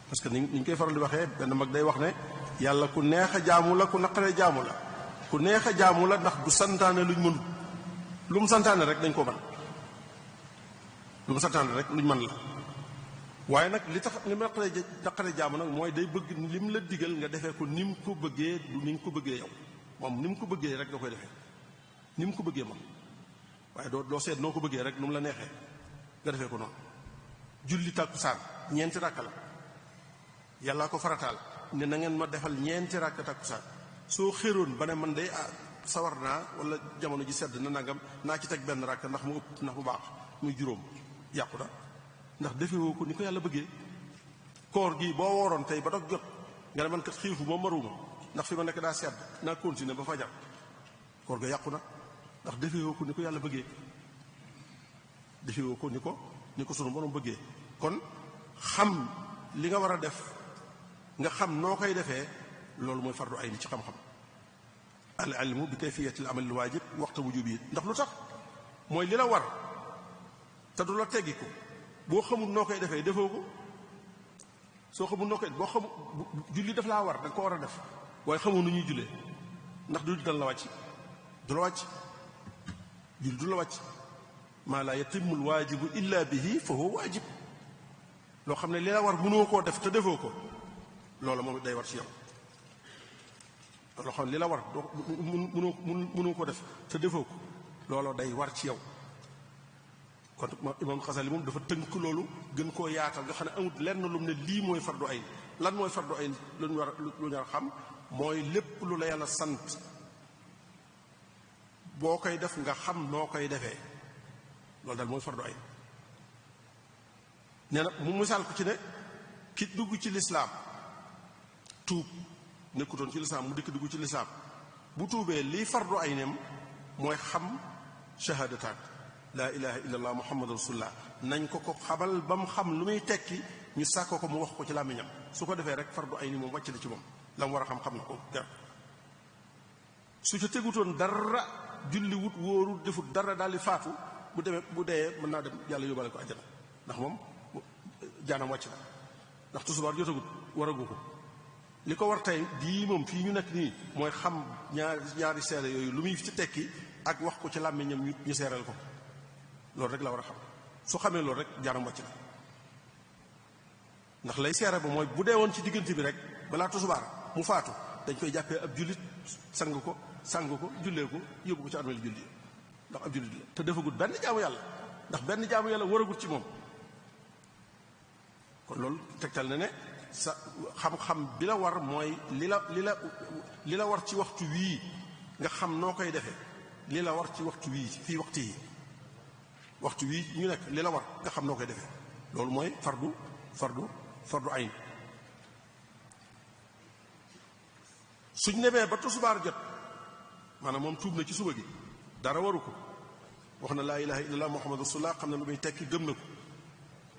parce que ni ñu koy faral di waxee benn mag day wax ne yàlla ku neex a jaamu la ku naqaree jaamu la ku neex a jaamu la ndax du santaane luñ mënut lu mu santaane rek dañ ko mën lu mu santaane rek luñ mën la waaye nag li tax li mu naqaree jaamu nag mooy day bëgg lim la digal nga defee ko ni mu ko bëggee du ni nga ko bëggee yow moom ni mu ko bëggee rek nga koy defee ni mu ko bëggee moom waaye doo seet noo ko bëggee rek nu mu la neexee nga defee ko noonu julli tàkkusaan ñeenti ràkk la yàllaa ko farataal ne na ngeen ma defal ñeenti ràkk tàkkusaan soo xéroon ba ne man day sawar naa wala jamono ji sedd na nangam naa ci teg benn ràkk ndax mu ëpp ndax mu baax muy juróom yàqu na ndax defewoo ko ni ko yàlla bëggee. koor gi boo wooroon tey ba dog jot nga ne man kat xiifu ma maruma ndax fi ma nekk daa sedd naa continuer ba fajar koor ga yàqu na ndax defewoo ko ni ko yàlla bëggee, defewoo ko ni ko sunu borom bëggee. kon xam li nga war a def nga xam noo koy defee loolu mooy fardu ayni ci xam-xam. al ilmu bi kayfiyati al amal al waajib waxta wujubi ndax lu tax mooy li la war te du la teggi ko boo xamul noo koy defee defoo ko. soo xamul noo koy boo xamul julli daf laa war da nga ko war a def waaye xamoo nu ñuy jullee ndax du dal la wàcc du la wàcc julli du la wàcc. maa laa yatimmu al waajibu illa bihi fa huwa waajib. loo xam ne li la war mënoo koo def te defoo ko loola moom day war ci yow. loo xam ne li la war mënoo koo def te defoo ko loola day war ci yow. kon imaam Xasali moom dafa tënk loolu gën koo yaatal nga xam ne amut lenn lu mu ne lii mooy fardu ayn. lan mooy fardu ayn lu ñu war a xam mooy lépp lu la yàlla sant boo koy def nga xam noo koy defee loolu daal mooy fardu ayn. nee na mu misaal ko ci ne ki dugg ci lislaam tuub nekkutoon ci lislaam mu dikk dugg ci lislaam bu tuubee lii fardu aynem mooy xam shahadataan laa ilaha illallah muhammadu rasulullah nañ ko xamal ba mu xam lu muy tekki ñu sàkko ko mu wax ko ci làmmiñam su ko defee rek fardu ayni moom wàcc na ci moom la mu war a xam na ko gar su ca tegutoon dara julli wut wóoru defut dara daal di faatu bu dee mën naa dem yàlla yóbbaale ko àjjana ndax moom jaanam wàcc na ndax tusubaar jotagut waragu ko li ko war tey dii moom fii ñu nekk nii mooy xam ñaari seere yooyu lu muy ci tekki ak wax ko ci làmmiñam ñu seeral ko loolu rek la war a xam su xamee loolu rek jaanam wàcc na ndax lay seere ba mooy bu dee woon ci diggante bi rek balaa tusubaar mu faatu dañ koy jàppee ab jullit sang ko jullee ko yóbbu ko ci armeel julli ndax ab jullit la te defagut benn jaamu yàlla ndax benn jaamu yàlla waragut ci moom. kon loolu tegtal na ne sa xam-xam bi la war mooy li la war ci waxtu wii nga xam noo koy defee li la war ci waxtu wii fii waxtu wii ñu nekk li la war nga xam noo koy defee loolu mooy fardu ayn. suñ demee ba tusubaar jot maanaam moom tuub na ci suba gi dara waru ko wax na laa ilaha illallah muhammadu rasulullah xam na lu muy tekki gëm na ko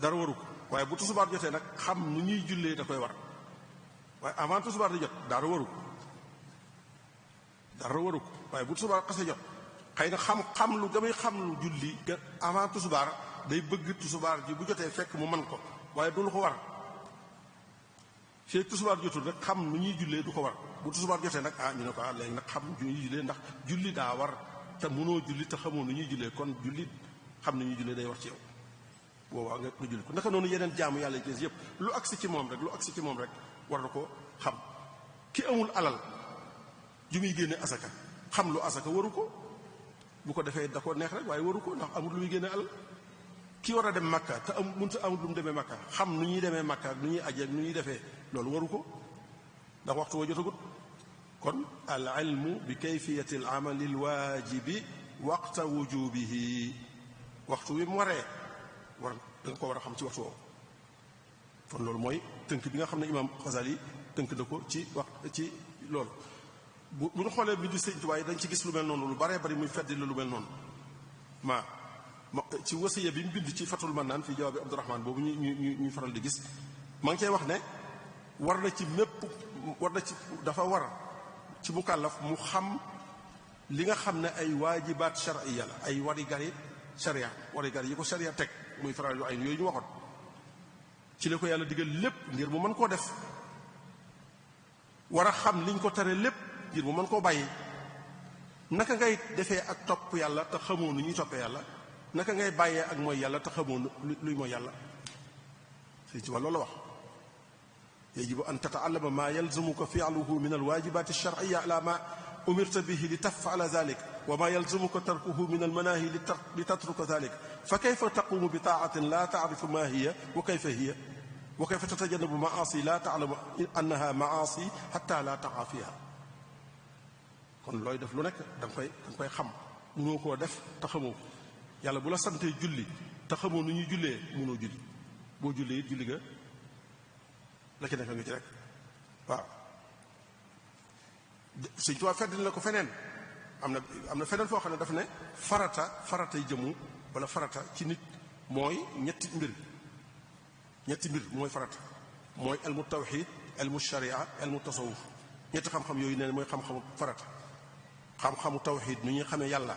dara waru ko waaye bu tusubaar jotee nag xam nu ñuy jullee da koy war waaye avant tusubaar di jot dara waru ko waaye bu tusubaar xasee jot xëy na xam lu gamay xam lu julli avant tusubaar day bëgg tusubaar ji bu jotee fekk mu man ko waaye du lu ko war fii tusubaar jotul rek xam nu ñuy jullee du ko war bu tusubaar jotee nag ñu ne ko léegi nag xam nu ñuy jullee ndax julli daa war te mënoo julli te xamoo nu ñuy jullee kon julli xam nu ñuy jullee day war ci yow boobaa nga julli ko naka noonu yeneen jaamu yàlla yi yëpp lu agsi ci moom rek war na ko xam. ki amul alal ju muy génne asaka xam lu asaka waru ko bu ko defee da ko neex rek waaye waru ko ndax amul lu muy génne alal. ki war a dem makka te mënta amul lu mu demee makka xam nu ñuy demee makka ak nu ñuy aje ak nu ñuy defee loolu waru ko ndax waxtu wa jotagut. kon al ilmu bi kayfiyati al amali al waajibi waqta wujubihi waxtu wi mu waree war da nga ko war a xam ci waxtu woowu. kon loolu mooy tënk bi nga xam ne imaam Xasali tënk na ko ci ci loolu. bu ñu xoolee bi di Sëñ Tuubaa dañ ci gis lu mel noonu lu baree bari muy feddi la lu mel noonu ci wasiya bi mu bind ci Fatul Mannaan fii jawaabi Abdurahmaan boobu ñu faral di gis maa ngi cay wax ne dafa war ci mukallaf mu xam li nga xam ne ay waajibaat shar'iyya la ay warigari sharia yi ko sharia teg muy faral yu ay yooyu ñu waxoon ci la ko yàlla digal lépp ngir mu mën koo def war a xam liñ ko tere lépp ngir mu mën koo bàyyi. naka ngay defee ak topp yàlla te xamoo nu ñuy toppee yàlla naka ngay bàyyee ak mooy yàlla te xamoo luy mooy yàlla. Sëñ Tuubaa loolu la wax yajibu an tataallama maa yalzamuka fi'luhu min alwaajibaati alshar'iyya ala ma umirta bihi li taf'ala dhalik wa maa yalzamuka tarkuhu min almanaahi li tatruka dhalik fa kayfa taqumu bi taatin la ta'rifu ma hiya wa kayfa hiya wa kayfa tatajannabu ma'aasi la ta'lamu annaha ma'aasi hatta la taqa fiha. kon looy def lu nekk da nga koy xam mënoo koo def te xamoo ko yàlla bu la santee julli te xamoo nu ñuy jullee mënoo julli boo julli julli ga la ci nekk nga ci rek waaw. Sëñ Tuubaa fedd na ko feneen am na feneen foo xam ne daf ne faratay jëmu wala farata ci nit mooy ñetti mbir mooy farata mooy elmu tawxid elmu sharia elmu tasawuf ñetti xam-xam yooyu nee mooy xam-xamu farata. xam-xamu tawxid nu ñuy xamee yàlla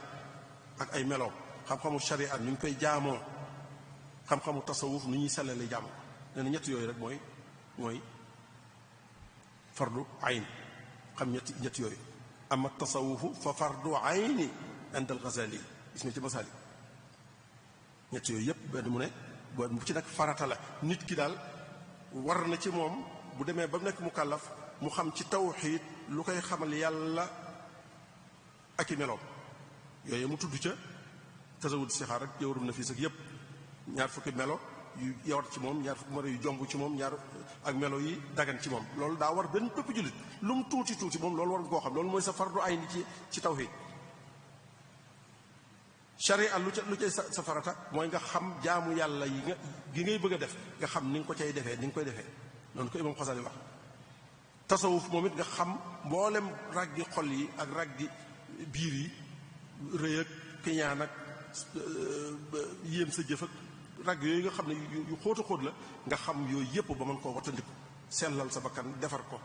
ak ay meloom, xam-xamu sharia nu ñu koy jaamoo, xam-xamu tasawuf nu ñuy sellale jaamoo. nee na ñett yooyu rek mooy fardu ayn. xam ñett yooyu ama tasawufu fa fardu ayni inda al-Ghazali gis nga ci masaali ñett yooyu yëpp benn mu ne bu ci nag farata la. nit ki daal war na ci moom bu demee ba mu nekk mukallaf mu xam ci tawxiid lu koy xamal yàlla ak i meloom yooyu mu tudd ca tasawud sixaar ak jawharum nafiis ak yëpp ñaar fukki melo yu yawat ci moom, ñaar fukki melo yu jomb ci moom, ñaar ak melo yi dagan ci moom. loolu daa war benn bépp jullit lu mu tuuti moom loolu war nga koo xam. loolu mooy sa fardu ayni ci tawxiid. sharia lu cay sa farata mooy nga xam jaamu yàlla gi ngay bëgg a def nga xam ni nga ko cay defee ni nga koy defee noonu ko imam Xasali wax. tasawuf moom it nga xam mboolem raggi xol yi ak raggi biir yi, rëy ak kiñaan ak yéem sa jëf ak ragg yooyu nga xam ne yu xóota xóot la nga xam yooyu yëpp ba mën koo wattandiku sellal sa bakkan defar ko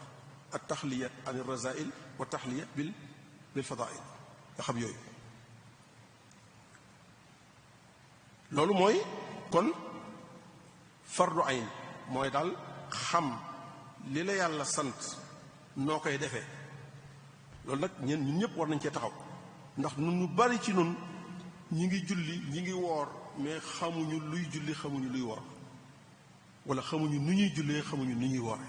ak taxliya an razail wa taxliya bil fadail nga xam yooyu. loolu mooy kon fardu ayn mooy daal xam li la yàlla sant noo koy defee. loolu nag ñun ñëpp war nañ cee taxaw ndax nun ñu bari ci nun ñi ngi julli ñi ngi woor mais xamuñu luy julli xamuñu luy woor wala xamuñu nu ñuy jullee xamuñu nu ñuy woore.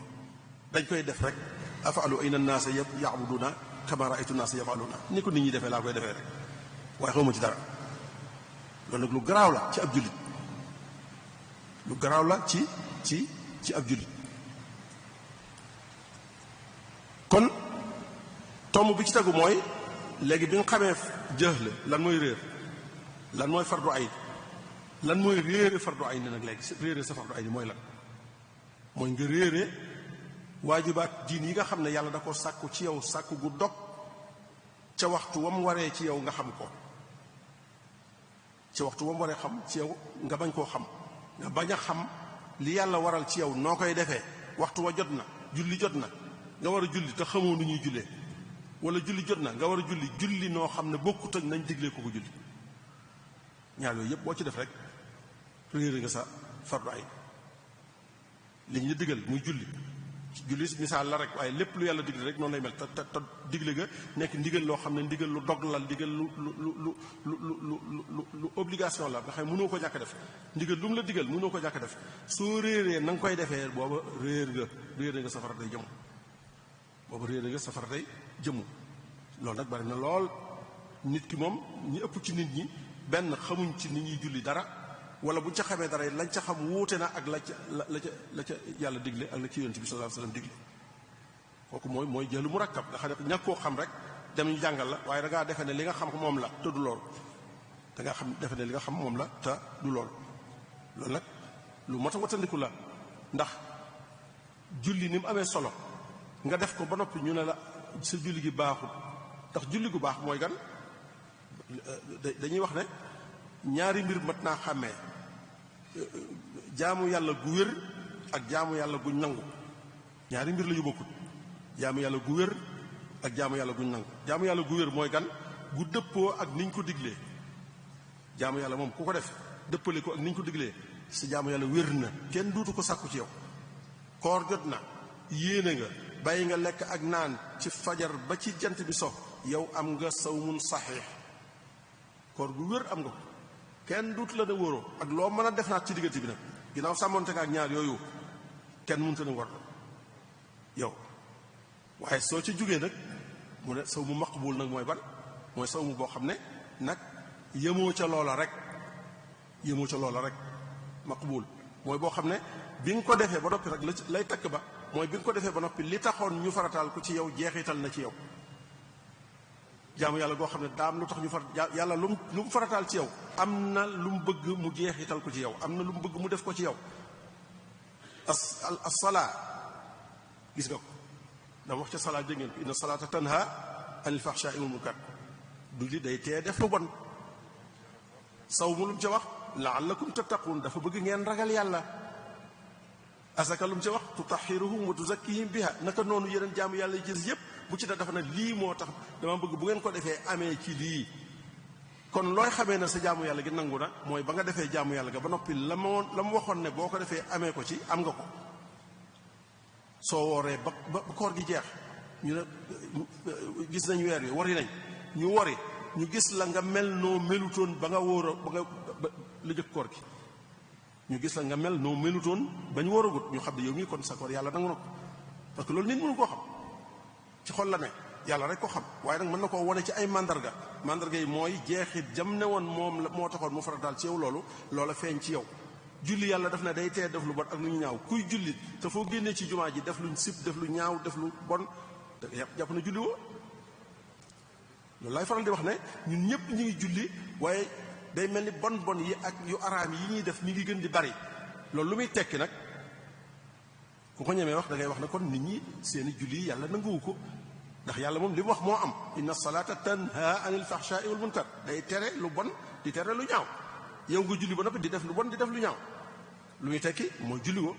dañ koy def rek afalu ayna naasa ya'buduna kama ra'aytu naasa yaf'aluna ni ko nit ñi defee laa koy defee rek waaye xawma ci dara. loolu nag lu garaaw la ci ab jullit, lu garaaw la ci ab jullit. kon tomb bi ci tegu mooy léegi bi nga xamee jëhl lan mooy réer, lan mooy fardu ayn, lan mooy réere fardu ayn nag léegi réere sa fardu ayn mooy lan. mooy nga réere waajibaat diin yi nga xam ne yàlla da ko sàkku ci yow sàkku gu dog ca waxtu wam waree ci yow nga xam ko, ci waxtu wam waree xam ci yow nga bañ koo xam, nga bañ a xam li yàlla waral ci yow noo koy defee. waxtu wa jot na, julli jot na, nga war a julli te xamoo nu ñuy jullee, wala julli jot na nga war a julli noo xam ne bokkut ak nañ diglee ko julli. ñaar yooyu yëpp boo ci def rek réere nga sa fardu ayn. li ñu digal muy julli misaal la rek waaye lépp lu yàlla digle rek noonu lay mel te digle ga nekk ndigal loo xam ne ndigal lu dog la, ndigal lu obligation la nga xam ne mënoo ko ñàkk def. ndigal lu mu la digal mënoo ko ñàkk def. soo réeree na nga koy defee booba réere nga sa fardu day jëm. boobu réere nga safara day jëmu. loolu nag bari na lool. nit ki moom ñi ëpp ci nit ñi benn xamuñ ci nit ñuy julli dara, wala buñ ca xamee dara lañ ca xam wuute na ak la ca yàlla digle ak la ci yonent bi sallallahu alayhi wasallam digle. kooku mooy jëlu mu rakkab nga xam ne ñàkk koo xam rek dem ñu jàngal la waaye da ngaa defe ne li nga xam moom la te du loolu. da ngaa defe ne li nga xam moom la te du loolu. loolu nag lu mot a watandiku la ndax julli ni mu amee solo nga def ko ba noppi ñu ne la sa julli gi baaxul. ndax julli gu baax mooy gan dañuy wax ne ñaari mbir mat naa xàmmee jaamu yàlla gu wér ak jaamu yàlla guñ nangu. ñaari mbir la yu bokkut. jaamu yàlla gu wér ak jaamu yàlla guñ nangu. jaamu yàlla gu wér mooy gan gu dëppoo ak niñ ko diglee. jaamu yàlla moom ku ko def dëppale ko ak niñ ko diglee sa jaamu yàlla wér na kenn duutu ko sàkku ci yow. koor jot na yéene nga bàyyi nga lekk ak naan ci fajar ba ci jant bi so yow am nga sawmun saxiix. koor gu wér am nga ko kenn duut la ne wóoroo ak loo mën a def naat ci diggante bi nag ginnaaw sàmmonte ak ñaar yooyu kenn mënta ne war yow. waaye soo ci jógee nag mu ne saw mu maqbul nag mooy ban mooy saw mu boo xam ne nag yemoo ca loola rek maqbul mooy boo xam ne bi nga ko defee ba noppi rek lay takk ba mooy bi nga ko defee ba noppi li taxoon ñu farataal ko ci yow jeexital na ci yow. jaamu yàlla goo xam ne daa am lu tax ñu yàlla lu mu farataal ci yow am na lu mu bëgg mu jeexital ko ci yow, am na lu mu bëgg mu def ko ci yow. as-salaa gis nga ko dama wax ca salaa dégg ngeen ko inna salaata tanha anil fahshaa'i wal munkar julli day tee def lu bon. saw mu lu mu ca wax la'allakum tattaquun dafa bëgg ngeen ragal yàlla. asaka lu mu ca wax tutahhiruhum wa tuzakkihim biha naka noonu yeneen jaamu yàlla yi gis yépp bu ci dafa nag lii moo tax dama bëgg bu ngeen ko defee amee ci lii. kon looy xamee ne sa jaamu yàlla gi nangu na mooy ba nga defee jaamu yàlla ga ba noppi la mu waxoon ne boo ko defee amee ko ci am nga ko. soo wooree ba koor gi jeex ñu ne gis nañ weer wi wari nañ ñu wari ñu gis la nga mel noo melutoon ba nga wóor ba nga la jëkk koor gi ñu gis la nga mel noo melutoon ba ñu wóoragut ñu xam ne yow mii kon sa koor yàlla nangu na ko parce que loolu nit mënu koo xam ci xol la ne yàlla rek ko xam waaye nag mën na koo wane ci ay mandarga yi mooy jeexit jam ne woon moom la moo taxoon mu farataal ci yow loola feeñ ci yow. julli yàlla daf ne day tee def lu bon ak lu ñu ñaaw kuy julli te foo génnee ci jumaa ji def luñ sib def lu ñaaw def lu bon te jàpp na julli woo. loolu laay faral di wax ne ñun ñëpp ñu ngi julli waaye day mel ni bon yi ak yu araam yi ñuy def mi ngi gën di bari loolu lu muy tekki nag ku ko ñemee wax da ngay wax ne kon nit ñi seeni julli yàlla nanguwu ko ndax yàlla moom li mu wax moo am inna salaata tanha anil fahshaa'i wal munkar day tere lu bon di tere lu ñaaw. yow nga julli ba noppi di def lu bon di def lu ñaaw lu muy tekki mooy julli woo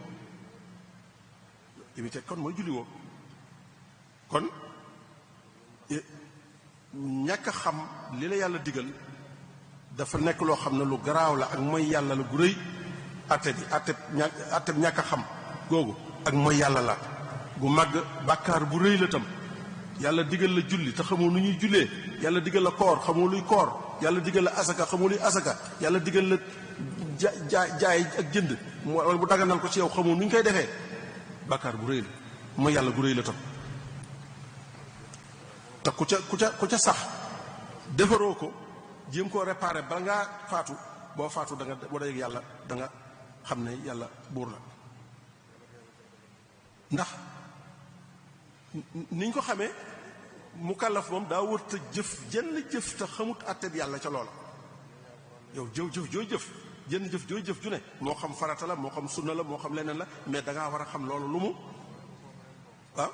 li muy tekki kon mooy julli woo kon ñàkk a xam li la yàlla digal dafa nekk loo xam ne lu garaaw la ak mooy yàlla la gu rëy atte ñàkk a xam googu ak mooy yàlla la gu màgg bàkkaar bu rëy la tam yàlla digal la julli te xamoo nu ñuy jullee yàlla digal la koor xamoo luy koor yàlla digal la asaka xamoo luy asaka yàlla digal la jaay ak jënd wala bu daganal ko ci yow xamoo nu ñu koy defee bàkkaar bu rëy la mooy yàlla gu rëy la tam te ku ca sax defaroo ko jéem koo réparé bala ngaa faatu boo faatu da nga boo dee yàlla da nga xam ne yàlla buur la ndax niñ ko xamee mukallaf moom daa wër te jëf jenn jëf te xamut àtte bi yàlla ca loola yow jëf jooy jëf jenn jëf jooy jëf ju ne moo xam farata la moo xam sunna la moo xam leneen la mais da ngaa war a xam loolu lu mu waaw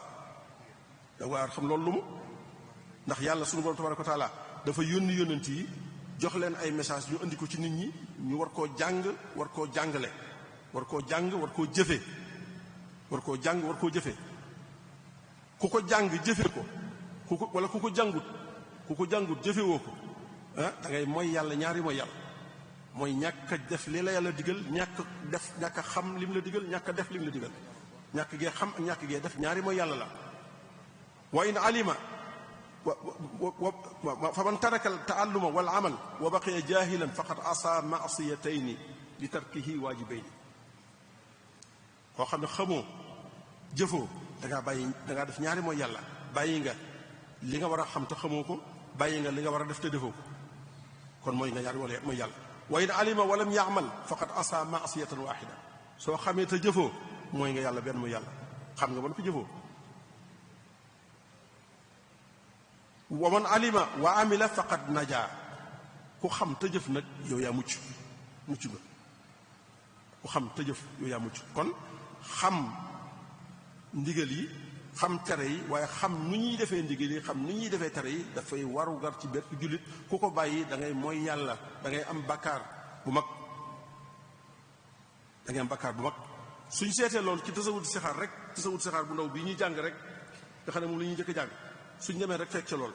da nga war a xam loolu lu mu ndax yàlla sunu borom tabaraka wa taala dafa yónni yónnent yi jox leen ay message ñu indi ko ci nit ñi ñu war koo jàng war koo jàngale war koo jàng war koo jëfe war koo jàng war koo jëfe ku ko jàng jëfe ko wala ku ko jàngut jëfewoo ko da ngay mooy yàlla ñaari mooy yàlla mooy ñàkk a def li la yàlla digal ñàkk a xam lim la digal ñàkk a def lim la digal ñàkk gee xam ak ñàkk gee def ñaari mooy yàlla la wa in alima fa man taraka al taalluma wal amal wa baqiya jahilan faqad asa ma'siyatayni li tarkihi waajibayni koo xam ne xamoo jëfoo dangaa bàyyi dangaa def ñaari mooy yàlla bàyyi nga li nga war a xam te xamoo ko bàyyi nga li nga war a def te defoo ko kon mooy nga ñaari wala mooy yàlla wa in alima walam ya'mal faqad asa ma'siyatan wahida soo xamee te jëfoo mooy nga yàlla benn mooy yàlla xam nga ban ko jëfoo wa man alima wa amila faqad naja ku xam te jëf nag yow yaa mucc nga ku xam te jëf yow yaa mucc kon xam ndigal yi xam tere yi waaye xam nu ñuy defee ndigal yi xam nu ñuy defee tere yi dafay warugar ci bépp jullit ku ko bàyyi da ngay mooy yàlla da ngay am bakkaar bu mag da ngay am bakkaar bu mag suñ seetee loolu ci tasawut sixaar rek tasawut sixaar bu ndaw bii ñuy jàng rek nga xam ne moom la ñuy njëkk a jàng suñ demee rek fekk ca loolu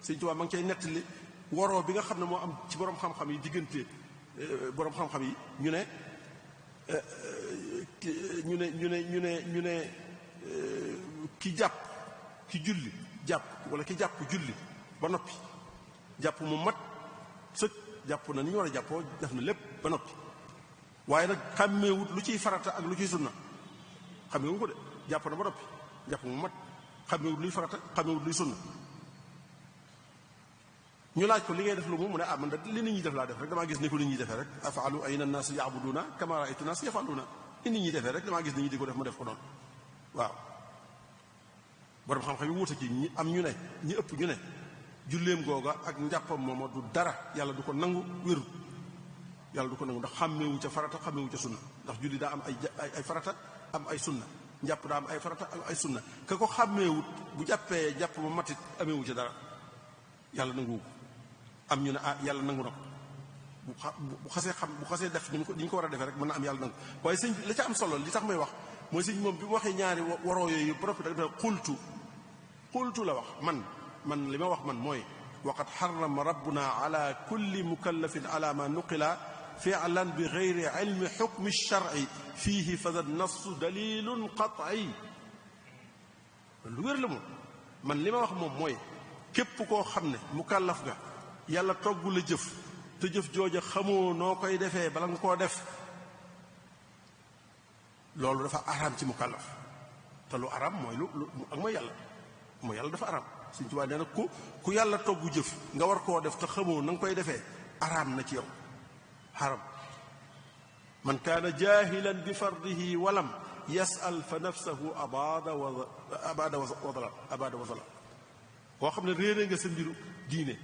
Sëñ Tuubaa ma ngi cay nettali waroo bi nga xam ne moo am ci borom xam-xam yi diggante borom xam-xam yi ñu ne ki jàpp ki julli jàpp wala ki jàpp julli ba noppi jàpp mu mat sëkk jàpp na ni ñu war a jàppoo def na lépp ba noppi waaye nag xàmmeewut lu ciy farata ak lu ciy sunna xàmmeewut ko de jàpp na ba noppi jàpp mu mat xàmmeewut luy farata xàmmeewut luy sunna ñu laaj ko li ngay def lu mu ne man da li nit ñi def laa def rek damaa gis ni ko nit ñi defee rek afaalu ayna naas ya'buduna kama ra'aytu naas yaf'aluna nit ñi defee rek damaa gis nit ñi di ko def ma def ko noonu waaw borom xam-xam yi wuute ci ñi am ñu ne ñi ëpp ñu ne julleem googa ak njàppam mooma du dara yàlla du ko nangu wéru yàlla du ko nangu ndax xàmmeewu ca farata xàmmeewu ca sunna ndax julli daa am ay farata am ay sunna njàpp daa am ay farata am ay sunna ka ko xàmmeewut bu jàppee jàpp ma matit ameewu ci dara yàlla nangu ko am ñu ne yàlla nangu na ko bu xasee def ni ñu ko war a defee rek mën na am yàlla nangu waaye sëñ bi la ca am solo li tax may wax mooy sëñ moom bi mu waxee ñaari waroo yooyu propre da dafa xultu la wax man li ma wax man mooy waqad xarama rabbuna ala kulli mukallafin ala ma nuqila fi'lan bi gayri ilmi xukmi shar'i fiihi fada nassu dalilun qat'i lu wér la moom man li ma wax moom mooy képp koo xam ne mukallaf nga yàlla togg la jëf te jëf jooja xamoo noo koy defee bala nga koo def loolu dafa araam ci mukallaf te lu araam mooy lu ak mooy yàlla dafa araam Sëñ Tuubaa nee na ku yàlla togg jëf nga war koo def te xamoo na nga koy defee araam na ci yow haram man kaana jaahilan bi fardihi walam yasal fa nafsahu abada wa dalal koo xam ne réere nga sa mbiru diine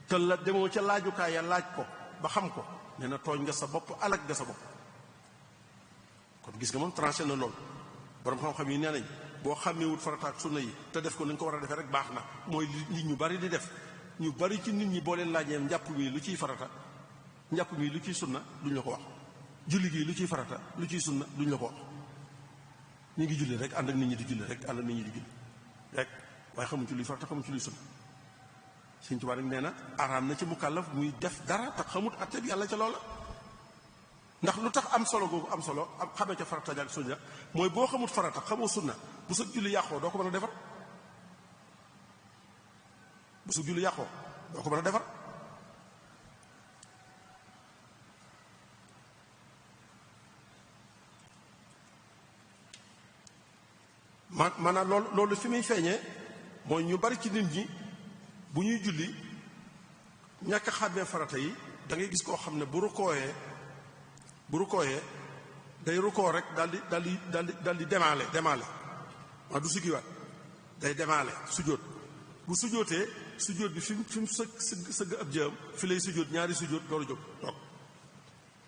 te la demoo ca laajukaay ya laaj ko ba xam ko nee na tooñ nga sa bopp alag nga sa bopp kon gis nga moom tranché na loolu borom xam-xam yi nee nañ boo xàmmeewut farata ak sunna yi te def ko nañ ko war a defee rek baax na mooy li ñu bari di def ñu bari ci nit ñi boo leen laajee njàpp mi lu ciy farata njàpp mi lu ciy sunna duñ la ko wax julli gi lu ciy farata lu ciy sunna duñ la ko wax ñu ngi julli rek ànd ak nit ñi di julli rek ànd ak nit ñi di julli rek waaye xamuñ ci luy farata xamuñ ci luy sunna Sëñ Tuubaa rek nee na araam na ci mukallaf muy def dara te xamut atte bi yàlla ca loola ndax lu tax am solo googu am solo am xamee ca farata ak sunna mooy boo xamut farata xamoo sunna bu sa julli yàqoo doo ko mën a defar bu sa julli yàqoo doo ko mën a defar maanaam loolu fi muy feeñee mooy ñu bari ci nit ñi bu ñuy julli ñàkk a xàmmee farata yi da ngay gis koo xam ne bu rukkooyee day rukkoo rek daal di demaale waaw du sukkiwaat day demaale sujjóot bu sujjóotee sujjóot bi fi mu sëgg ab jëm fi lay sujjóot ñaari sujjóot door a jóg toog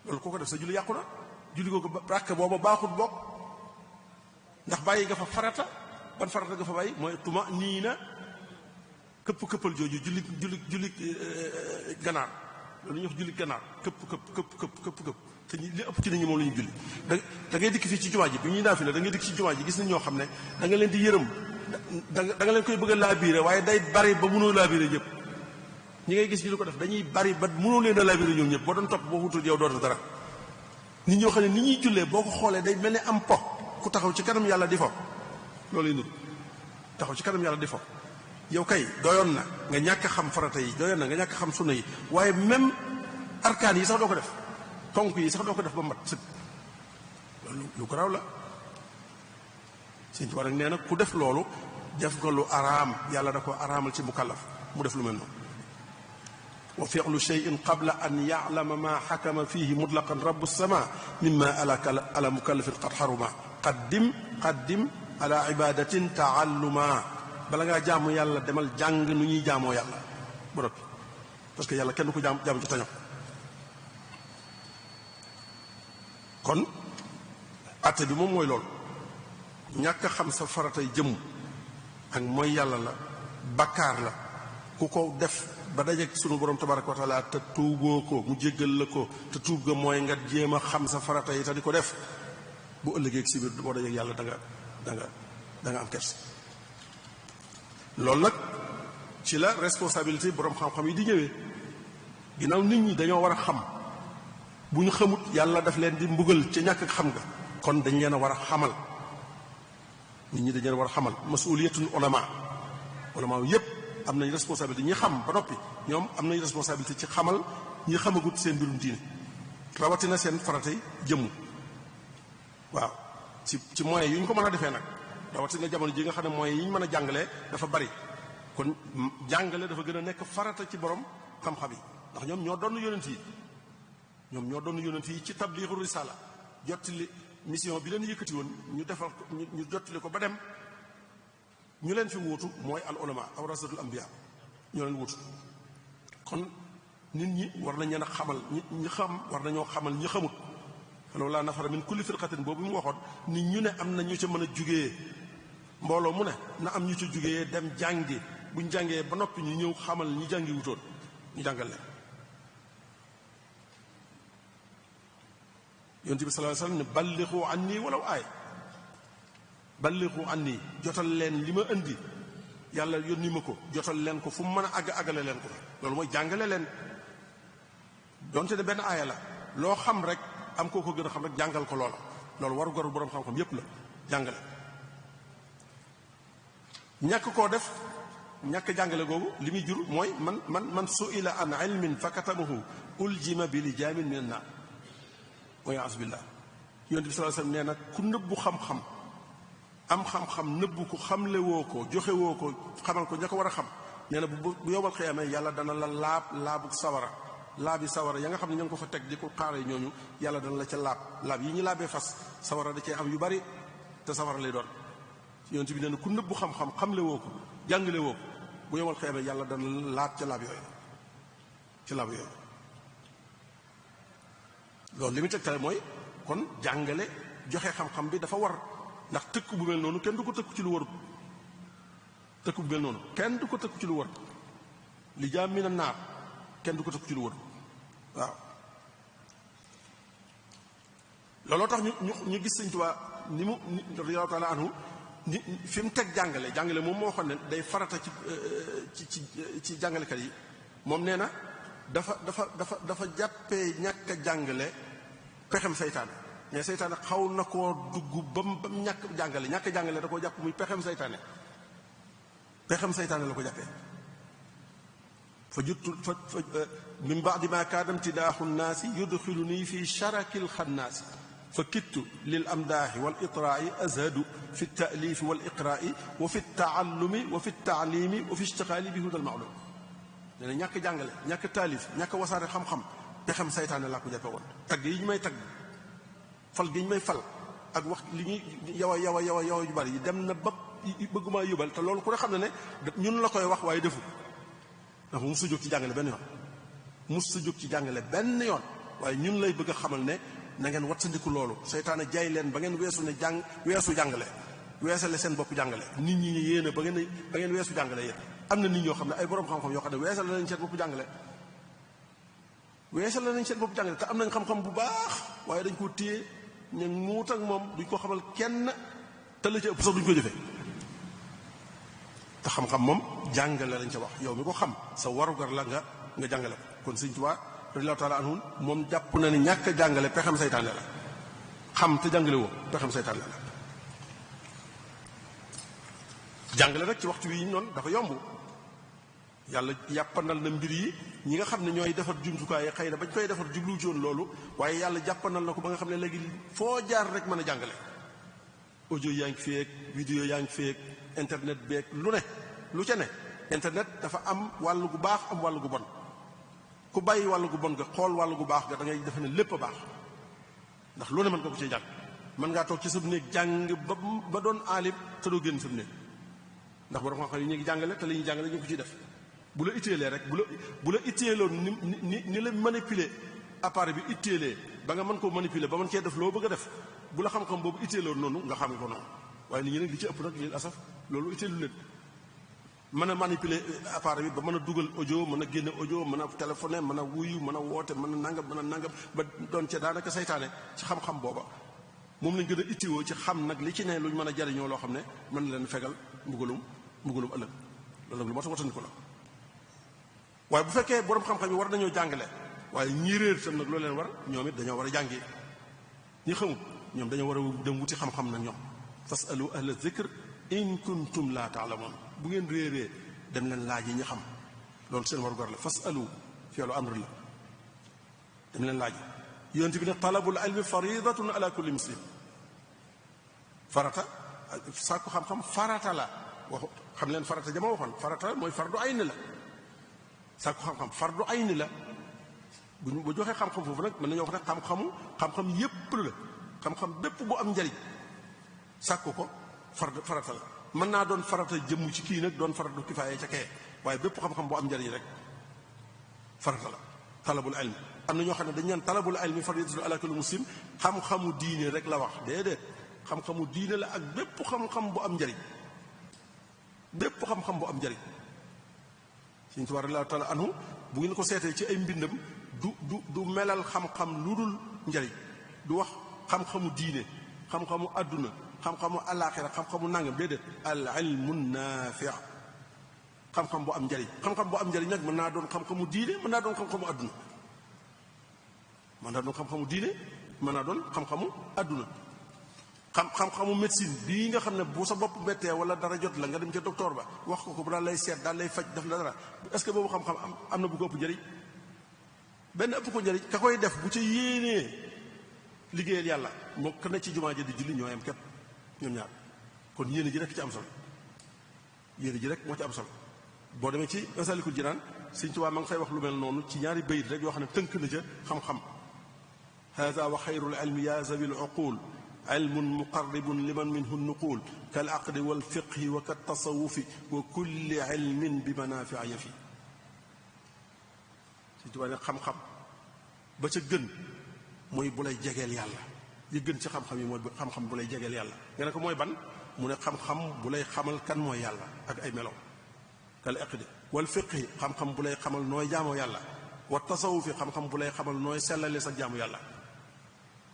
loolu koo ko def sa julli yàqu na julli ko ràkk booba baaxut bokk ndax bàyyi nga fa farata ban farata nga fa bàyyi mooy tuma nii na këppal jooju julli ganaar loolu ñuy wax julli ganaar këpp te li ëpp ci nit ñi moom la ñu julli da ngay dikk fii ci jumaa ji bi ñuy naafila da ngay dikk ci jumaa ji gis nañ ñoo xam ne da nga leen di yërëm da nga leen koy bëgg a laabiire waaye day bari ba mënoo laabiire ñëpp ñi ngay gis ñu di ko def dañuy bari ba mënoo leen a laabiire ñoom ñëpp boo doon topp boo wutul yow doota dara nit ñoo xam ne ni ñuy jullee boo ko xoolee day mel ni am po ku taxaw ci kanam yàlla di fo loolu lay nuru taxaw ci kanam yàlla di fo yow kay doyoon na nga ñàkk xam farata yi doyoon na nga ñàkk xam sunna yi waaye même arkaan yi sax doo ko def tonk yi sax doo ko def ba mat sëg loolu lu ko raw la Sëñ Tuubaa rek nee na ku def loolu def nga lu araam yàlla da ko araamal ci mukallaf mu def lu mel noonu wa fi'lu shay'in qabla an ya'lama ma xakama fihi mutlaqan rabbu sama mimma ala mukallafin qad xaruma qaddim ala ibadatin taalluma bala ngaa jaamu yàlla demal jàng nu ñuy jaamoo yàlla bu noppi parce que yàlla kenn ko jaamu ci taño kon atte bi moom mooy loolu ñàkk a xam sa faratay jëmm ak mooy yàlla la bakkaar la ku ko def ba dajeek sunu borom tabaraka wa taala te tuuboo ko mu jéggal la ko te tuub ga mooy nga jéem a xam sa farata yi te di ko def bu ëllëgee si biir boo dajeek yàlla da nga am kers loolu nag ci la responsabilité borom xam-xam yi di ñëwee ginnaaw nit ñi dañoo war a xam bu ñu xamut yàlla daf leen di mbugal ca ñàkk xam nga kon dañ leen a war a xamal nit ñi dañ leen war a xamal masuliyatul ulama yépp am nañ responsabilité ñi xam ba noppi ñoom am nañ responsabilité ci xamal ñi xamagut seen mbirum diine rawatina seen faratay jëmm waaw ci moyens yu ñu ko mën a defee nag rawatina jamono ji nga xam ne moyens yi ñu mën a jàngalee dafa bari kon jàngale dafa gën a nekk farata ci borom xam-xam yi ndax ñoom ñoo doon yonent yi ci tabliixu risala jottali mission bi leen yëkkati woon ñu defal ko ñu jottali ko ba dem ñu leen fi wuutu mooy al ulama awrasatul anbiya ñoo leen wuutu kon nit ñi war nañ leen a xamal ñi xam war nañoo xamal ñi xamut falawlaa nafara min kulli firqatin boobu mu waxoon ni ñu ne am na ñu ca mën a jugee mbooloo mu ne na am ñu ca jugee dem jàngi buñ jàngee ba noppi ñu ñëw xamal ñi jàngi wutoon ñu jàngal leen. yonent bi sallallahu alayhi wasallam ne ballighu anni walaw aay ballighu anni jotal leen li ma indi yàlla yónni ma ko jotal leen ko fu mu mën a àggale leen ko loolu mooy jàngale leen donte ne benn aaya la loo xam rek am koo ko gën a xam rek jàngal ko loola loolu waru garu boroom xam-xam yépp la jàngale. ñàkk koo def ñàkk jàngale googu li muy jur mooy man su'ila an ilmin fakatamahu uljima bi lijaamin min an-naar mooy asbillah. yonent bi sallallahu alayhi wasallam nee na ku nëbbu xam-xam am xam-xam nëbbu ko xamle woo ko joxe woo ko xamal ko ña ko war a xam nee na bu yowmal xiyaama yàlla dana la laabu sawara laabi sawara ya nga xam ne ña ngi ko fa teg di ko xaare ñooñu yàlla dana la ca laab yi ñu laabee fas sawara da cee am yu bari te sawara lay doon. yonent bi nee na ku nëbbu xam-xam xamle woo ko jàngale woo ko bu yowmal xiyaama yàlla dana laab ca laab yooyu ca laab yooyu. loolu li mu tegtale mooy kon jàngale joxe xam-xam bi dafa war ndax tëkk bu mel noonu kenn du ko tëkku ci lu warut tëkk bu mel noonu kenn du ko tëkku ci lu warut li jaam mi na naar kenn du ko tëkku ci lu warut waaw. looloo tax ñu gis Sëñ Tuubaa ni mu radiyallaahu taala anhu ni fi mu teg jàngale moom moo xam ne day farata ci jàngalekat yi moom nee na dafa jàppee ñàkk a jàngale pexem seytaane mais seytaane xaw na koo dugg ba mu ñàkk jàngale da koo jàpp muy pexem seytaane la ko jàppee fa juttu fa min ba'di ma kaadam tidaaxu nnaasi yudxiluni fi sharakil xannaasi fa kittu lil amdaahi wal itraa'i azhadu fi taalifi wal iqraa'i wa fi taallumi wa fi taalimi wa fi ishtiqaali bi hudal ma'lum. nee na ñàkk jàngale ñàkk taalif ñàkk wasaare xam-xam pexem saytaane laa ko jàppe woon tagg yi ñu may tagg fal gi ñu may fal ak wax li ñuy yawa yu bari yi dem na ba bëggumaa yóbbal te loolu ku ne xam ne ñun la koy wax waaye defu ndax mu sa jóg ci jàngale benn yoon waaye ñun lay bëgg a xamal ne na ngeen wattandiku loolu seytaane jaay leen ba ngeen weesu jàngale weesale seen bopp jàngale nit ñi yéena ba ngeen weesu jàngale yéen am na nit ñoo xam ne ay boroom xam-xam yoo xam ne weesal nañ seen bopp jàngale te am nañ xam-xam bu baax waaye dañ ko téye ne muut ak moom duñ ko xamal kenn te la ci ëpp sax duñ ko jëfe te xam-xam moom jàngale lañ ca wax yow mi ko xam sa warugar la nga jàngale ko kon Sëñ Tuubaa radiyallaahu taala anhu moom jàpp na ni ñàkk a jàngale pexem saytaane la xam te jàngale woo pexem saytaane la jàngale rek ci waxtu wi ñu noonu dafa yomb yàlla jàppandal na mbir yi ñi nga xam ne ñooy defar jumtukaay yi xëy na bañ koy defar jublu ci woon loolu waaye yàlla jàppandal na ko ba nga xam ne léegi foo jaar rek mën a jàngale audio yaa ngi feek vidéo yaa ngi feek internet beeg lu ca ne internet dafa am wàllu gu baax am wàllu gu bon ku bàyyi wàllu gu bon nga xool wàllu gu baax nga da ngay defe ne lépp a baax ndax lu ne mën nga ko cee jàng mën ngaa toog ci sa néeg jàng ba doon aalim te doo génn sa néeg ndax borom xam-xam yi ñu ngi jàngale te li ñuy jàngale ñu ko ciy def bu la itteelee rek bu la itteeloon ni la manipuler appareil bi itteelee ba nga mën koo manipuler ba mën cee def loo bëgg a def bu la xam-xam boobu itteeloon noonu nga xam ko noonu waaye nit ñi nag li ci ëpp nag lil asaf loolu itteelu leen mën a manipuler appareil bi ba mën a dugal audio mën a génne audio mën a téléphoner mën a wuyu mën a woote mën a nangam ba doon ca daanaka saytaane ci xam-xam booba moom lañ gën a ittiwoo ci xam nag li ci ne luñ mën a jariñoo loo xam ne mën na leen fegal mbugalum ëllëg loolu nag lu mat a wattandiku la waaye bu fekkee borom xam-xam yi war nañoo jàngale waaye ñi réer tam nag loolu leen war ñoom it dañoo war a jàngi ñi xamul ñoom dañoo war a dem wuti xam-xam nag ñoom fasalu ahla zikr in kuntum la taalamoon bu ngeen réeree dem leen laaj yi ñu xam loolu seen warugar la fasalu fi'lu amr la dem leen laaj yonent bi ne talabul ilmi faridatun ala kulli muslim farata sàkku xam-xam farata la waxu xam leen farata jama waxoon farata mooy fardu ayni la sàkku xam-xam fardu ayni la bu joxee xam-xam foofu nag mën nañoo wax ne xam-xam yépp la xam-xam bépp bu am njariñ sàkku ko farata la mën naa doon farata jëmm ci kii nag doon faratu kifaaya ca kee waaye bépp xam-xam bu am njariñ rek farata la talabul ilmi am na ñoo xam ne dañ naan talabul ilmi fariidatun ala kulli muslim xam-xamu diine rek la wax déedéet xam-xamu diine la ak bépp xam-xam bu am njariñ bépp xam-xam bu am njariñ Sëriñ Tuubaa radiyallaahu taala anhu bu ngeen ko seetee ci ay mbindam du melal xam-xam lu dul njariñ du wax xam-xamu diine xam-xamu àdduna xam-xamu alaaxira xam-xamu nangam déedéet al ilmu naafi' xam-xam bu am njariñ xam-xam bu am njariñ nag mën naa doon xam-xamu diine mën naa doon xam-xamu àdduna mën naa doon xam-xamu diine mën naa doon xam-xamu àdduna xam-xamu médecine bii nga xam ne bu sa bopp mettee wala dara jot la nga dem ca docteur ba wax ko bu daal lay seet daal lay faj def la dara est-ce que boobu xam-xam am na bu ko ëpp njariñ benn ëpp ko njariñ ka koy def bu ca yéenee liggéeyal yàlla moo ko ne ci jumaa ji di julli ñoo yam képp ñoom ñaar kon yéene ji rek ci am solo yéene ji rek moo ci am solo boo demee ci Masaalikul Jinaan Sëriñ Tuubaa ma nga fay wax lu mel noonu ci ñaari bayit rek yoo xam ne tënk na ca xam-xam hada wa xayrul ilmi ya zawil uqul ilmun muqarribun liman minhu nuqul kal aqdi wal fiqhi wa kat tasawufi wa kulli ilmin bi manafia yafi Sëriñ Tuubaa ne xam-xam ba ca gën mooy bu lay jegeel yàlla yi gën ci xam-xam yi mooy xam-xam bu lay jegeel yàlla nga ne ko mooy ban mu ne xam-xam bu lay xamal kan mooy yàlla ak ay melo kal aqdi wal fiqhi xam-xam bu lay xamal nooy jaamoo yàlla wa tasawufi xam-xam bu lay xamal nooy sellale sa jaamu yàlla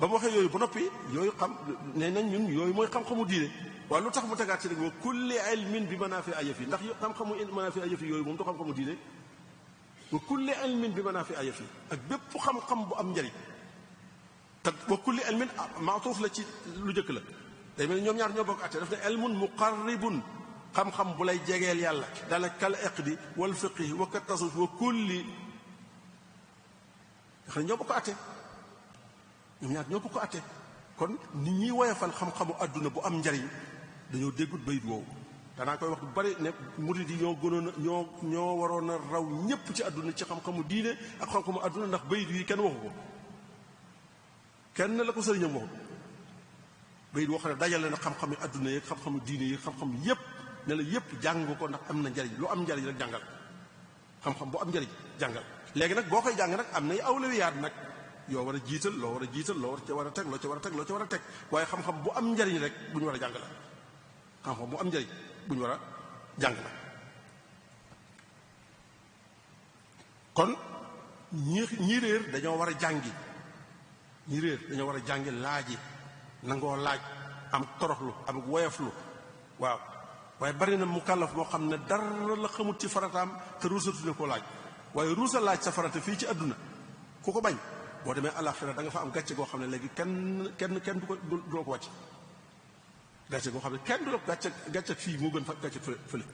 ba mu waxee yooyu ba noppi yooyu xam nee nañ ñun yooyu mooy xam-xamu diine waaye lu tax mu tegaat ci rek wa kulli ilmin bi manaafi ayafi ndax xam-xamu manaafi ayafi yooyu moom du xam-xamu diine wa kulli ilmin bi manaafi ayafi ak bépp xam-xam bu am njariñ te wa kulli ilmin maatuuf la ci lu jëkk la day mel ñoom ñaar ñoo bokk atte daf ne ilmun muqarribun xam-xam bu lay jegeel yàlla daal kal iqdi wal fiqhi wa kat tasawuf wa kulli nga xam ne ñoo bokk atte ñoom ñaar ñoo bokk atte kon nit ñi woyofal xam-xamu àdduna bu am njariñ dañoo déggut bayit woowu danaa koy wax bu bari ne murid yi ñoo gënoon a ñoo waroon a raw ñépp ci àdduna ci xam-xamu diine ak xam-xamu àdduna ndax bayit yi kenn waxu ko kenn la ko sëriñam waxu bayit woo xam ne dajale na xam-xami àdduna yeeg xam-xamu diine yeeg xam-xam yépp ne la yépp jàng ko ndax am na njariñ lu am njariñ rek jàngal xam-xam bu am njariñ jàngal léegi nag boo koy jàng nag am nay awlawiyaat nag yoo war a jiital loo war a jiital loo war a teg loo ca war a teg loo ca war a teg waaye xam-xam bu am njariñ rek bu ñu war a jàng la xam-xam bu am njariñ bu ñu war a jàng la kon ñi réer dañoo war a jàngi ñi réer dañoo war a jàngi laaji nangoo laaj am toroxlu am woyoflu waaw waaye bari na mu kàllaf moo xam ne dara la xamut ci farataam te ruusatu ne koo laaj waaye ruusa laaj sa farata fii ci àdduna ku ko bañ boo demee àllaaxira da nga fa am gàcce goo xam ne léegi kenn du ko doo ko wàcc gàcce goo xam ne kenn du la gàcce fii moo gën fa gàcce fële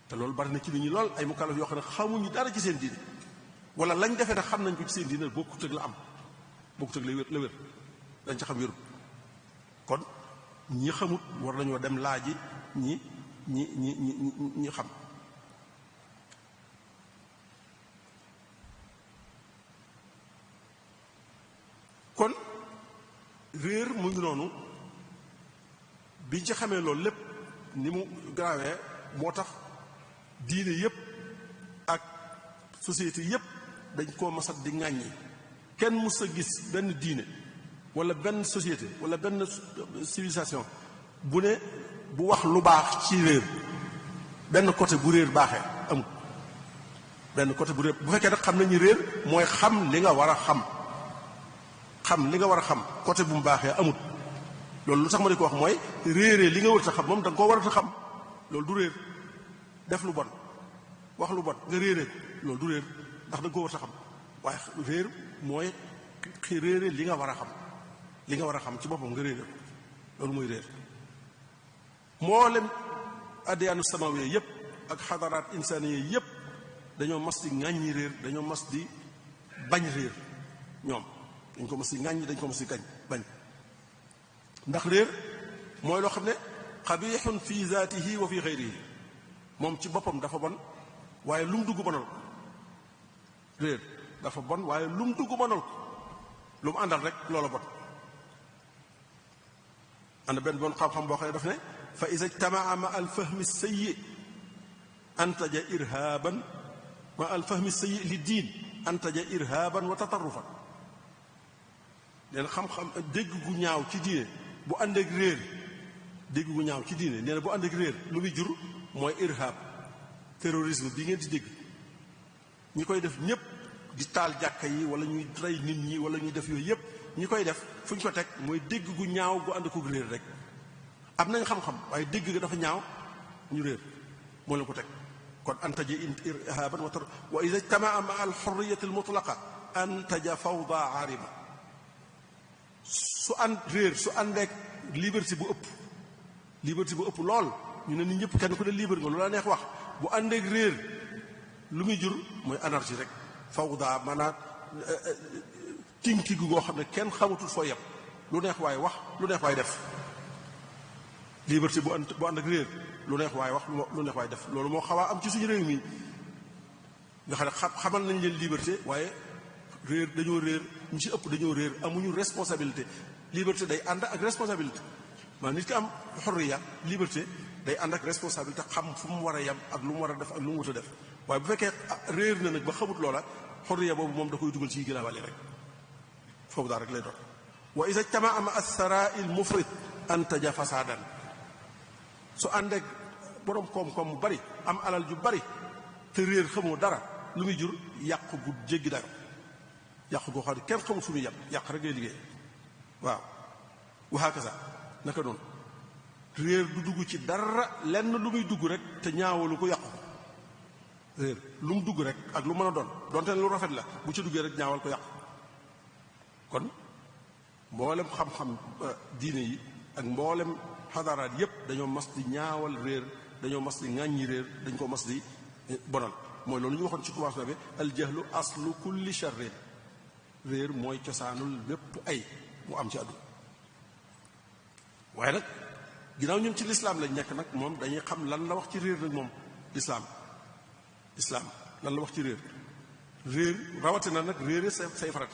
te loolu bari na ci nit ñi lool ay mu kàllaf yoo xam ne xamuñu dara ci seen diine wala lañ defee nag xam nañ ko ci seen diine bokkut ak la am bokkut ak la wér dañ ca xam wéru kon ñi xamut war nañoo dem laaji ñi xam kon réer mu ngi noonu biñ ci xamee loolu lépp ni mu gaawee moo tax diine yépp ak société yépp dañ koo masat di ŋàññi kenn mus a gis benn diine wala benn société wala benn civilisation bu ne bu wax lu baax ci réer benn côté bu réer baaxee amul benn côté bu réer bu fekkee nag xam nañu réer mooy xam li nga war a xam li nga war a xam côté bu mu baaxee amut loolu lu tax ma di ko wax mooy réeree li nga war a xam moom da nga koo war a xam loolu du réer def lu bon wax lu bon nga réeree loolu du réer ndax da nga koo war a xam waaye réer mooy réeree li nga war a xam li nga war a xam ci boppam nga réeree loolu mooy réer mboolem addiyaanu samawiya yépp ak xadaraat insaaniya yépp dañoo mas di ŋàññi réer dañoo mas di bañ réer ñoom dañ ko mas di ŋàññi dañ ko mas di bañ ndax réer mooy loo xam ne xabiixun fi zaatihi wa fi xayrihi moom ci boppam dafa bon waaye lu mu dugg bonal ko réer dafa bon waaye lu mu dugg bonal ko lu mu àndal rek loola bon ànd benn bon xam-xam boo xam ne daf ne fa iza ijtamaa ma al fahmi sayyi antaja irhaban ma al fahmi sayyi li diin antaja irhaban wa tatarrufan. nee na xam-xam dégg gu ñaaw ci diine bu ànd ak réer dégg gu ñaaw ci diine nee na bu ànd ak réer lu muy jur mooy irhab terrorisme bi ngeen di dégg ñi koy def ñëpp di taal jàkka yi wala ñuy rey nit ñi wala ñuy def yooyu yëpp ñi koy def fu ñu ko teg mooy dégg gu ñaaw gu ànd ak réer rek. am nañ xam-xam waaye dégg ga dafa ñaaw ñu réer moo leen ko teg kon antaja irhaban wa ida ijtamaa maa al xurriyati al mutlaqa antaja fawda aariba. su ànd réer su àndeek liberté bu ëpp lool ñu ne nit ñëpp kenn ku ne libre nga lu la neex wax bu àndeek réer lu muy jur mooy anarchie rek fawda maanaam tinki gu goo xam ne kenn xamatul foo yem lu neex waay wax lu neex waay def. liberté bu ànd ak réer lu neex waay wax lu neex waay def loolu moo xawaa am ci suñu réew mi nga xam ne xamal nañ leen liberté waaye réer dañoo réer ñu ci ëpp dañoo réer amuñu responsabilité. liberté day ànd ak responsabilité maa nit ki am xorriya liberté day ànd ak responsabilité xam fu mu war a yem ak lu mu war a def ak lu mu wut a def waaye bu fekkee réer na nag ba xamut loola xorriya boobu moom da koy dugal ci gën a wàlle rek foofu daal rek lay doon. wa isa jtamaa ma assara il mufrit antaja fasadan. su ànd ak borom koom-koom mu bari am alal ju bari te réer xamoo dara lu muy jur yàq gu jéggi dara yàq goo xam ne kenn xamul fu muy yem yàq rek ngay liggéey waaw. waxaakasa naka noonu réer du dugg ci dara lenn lu muy dugg rek te ñaawalu ko yàqu ko réer lu mu dugg rek ak lu mën a doon donte lu rafet la bu ci duggee rek ñaawal ko yàqu. kon mboolem xam-xam diine yi ak mboolem xadaraat yépp dañoo mas di ñaawal réer dañoo mas di ŋàññi réer dañ ko mas di bonal mooy loolu ñu waxoon ci commencement bi al jahlu aslu kulli sharrin réer mooy cosaanul lépp ay mu am ci àdduna. waaye nag ginnaaw ñun ci lislaam lañ nekk nag moom dañuy xam lan la wax ci réer nag moom lislaam lan la wax ci réer rawatina nag réere say farat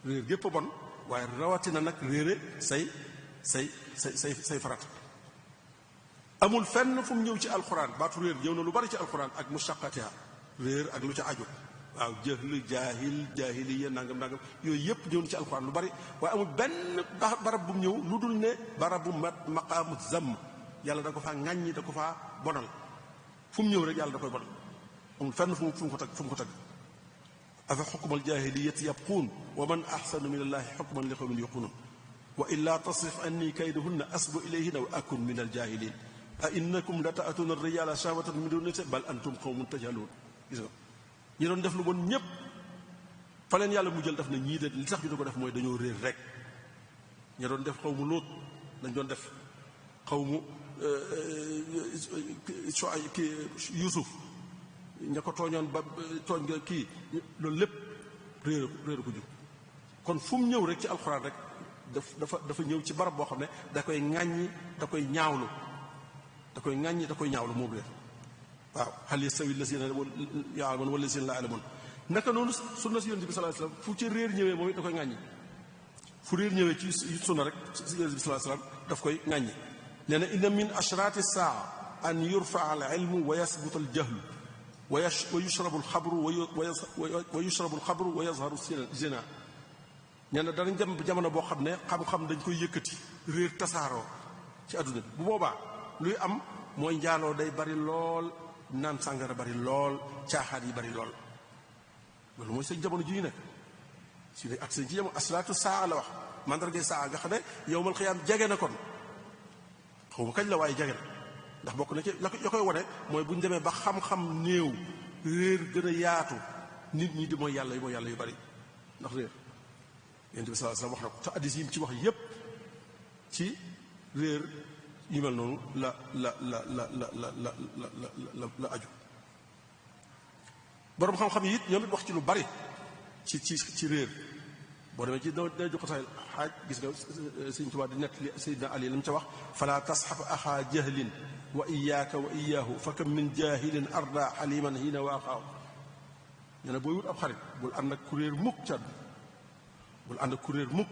réer gépp a bon waaye rawatina nag réere say farat. amul fenn fu mu ñëw ci alxuraan baatu réer ñëw na lu bari ci alxuraan ak mushaqqatiha réer ak lu ca aju waaw jëhl jaahiliya nangam yooyu yëpp ñëw na ci alxuraan lu bari waaye amul benn barab bu mu ñëw lu dul ne barabu maqaamu zamm yàlla da ko faa ŋàññi da ko faa bonal fu mu ñëw rek yàlla da koy bonal amul fenn fu mu ko tagg afa xukmal jaahiliyati yabquun wa man ahsanu min allahi xukman li qawmin yuqinuun wa illaa tasrif anni kaydahunna asbu ilayhinna wa akun min aljaahiliin a innakum la ta'tuuna ar-rijaala shahwatan min duuni nisaa bal antum qawmun tajhaluun. gis nga ñi doon def lu bon ñëpp fa leen yàlla mu jël def na ñii de li tax ñu di ko def mooy dañoo réer rek. ña doon def xaw mu Lóot dañ doon def xaw mu Yuusuf ña ko tooñoon ba tooñ nga kii loolu lépp réer ko jur. kon fu mu ñëw rek ci alxuraan rek dafa ñëw ci barab boo xam ne da koy ŋàññi da koy ñaawlu moom réer. waaw hal yastawi llaziina ya'lamuun wallaziina laa ya'lamuun naka noonu sunna si yonent bi sallallahu alayhi wasallam fu ci réer ñëwee moom it da koy ŋàññi fu réer ñëwee ci sunna rek si yonent bi sallallahu alayhi wasallam daf koy ŋàññi. nee na inna min ashraati saa an yurfaa al ilmu wa yasbuta al jahlu wa yushrabu al xabru wa yazharu zina. nee na danañ dem jamono boo xam ne xam-xam dañ koy yëkkati réer tasaaroo ci àdduna bi bu boobaa luy am mooy njaaloo day bari lool naan sàngara bari lool caaxaan yi bari lool. loolu mooy seen jamono ji ñu nekk si ne ak seen ci jamono asalaatu saa la wax mandargay saa nga xam ne yowmal xiyaam jege na kon xaw ma kañ la waaye jege na ndax bokk na ci la koy wone mooy bu ñu demee ba xam-xam néew réer gën a yaatu nit ñi di mooy yàlla yu bari ndax réer. Yonent bi sallallahu alayhi wasallam wax na ko te hadiis yi mu ci wax yépp ci réer yu mel noonu la aju. boroom xam-xam yi it ñoom it wax ci lu bari ci réer boo demee ci da jox ko sax xaaj gis nga Sëriñ Tuubaa di nett li Seydina Ali la mu ca wax fala tasxaf axaa jahlin wa iyaaka wa iyaahu fa kam min jaahilin arda xaliman hiina waaqaaw. nee na booy wut ab xarit bul ànd ak kuréer mukk ca bul ànd ak kuréer mukk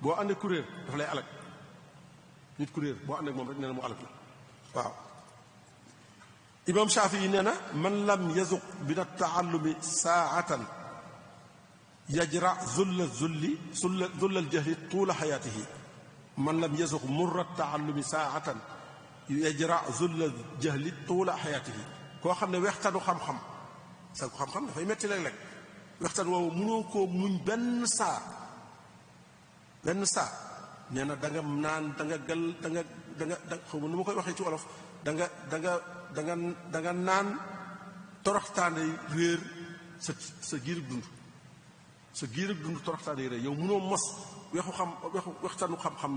boo ànd ak kuréer dafa lay alag nit kuréer boo ànd ak moom rek nee na mu alag la waaw. Imaam Shaafi yi nee na man lam yazuq min at-taallumi saa'atan yajra zullal jahli tuula xayaatihi man lam yasuq murra taallumi saatan yajra zullal jahli tuula xayaatihi koo xam ne wextanu xam-xam sa ko xam-xam dafay metti léeg-léeg wextan woowu mënoo koo muñ benn saa nee na da nga naan da nga gal da nga xaw ma nu ma koy waxee ci wolof da nga naan toroxtaane réer sa giirug dund toroxtaane réer yow mënoo mos waxtanu xam-xam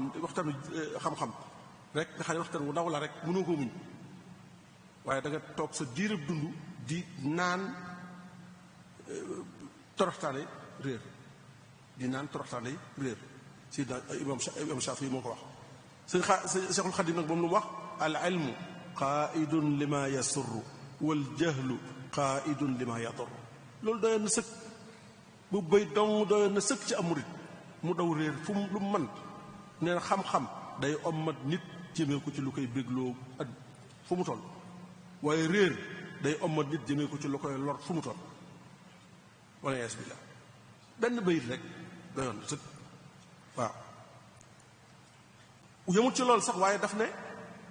rek nga xam ne waxtaan wu ndaw la rek mënoo koo muñ waaye da nga toog sa giirug dund di naan toroxtaane réer si imam Shafi moo ko wax Seexul Xadiim nag moom lu mu wax al ilmu qaidun lima yasurru wal jahlu qaidun lima yadur loolu doyoon na sëkk bu bëy dong doyoon na sëkk ci am murit mu daw réer fu mu lu mu mën nee na xam-xam day ommat nit jëmee ko ci lu koy bégloo ak fu mu toll waaye réer day ommat nit jëmee ko ci lu koy lor fu mu toll wala yees billah benn bayit rek doyoon na sëkk waaw yëmut ci loolu sax waaye daf ne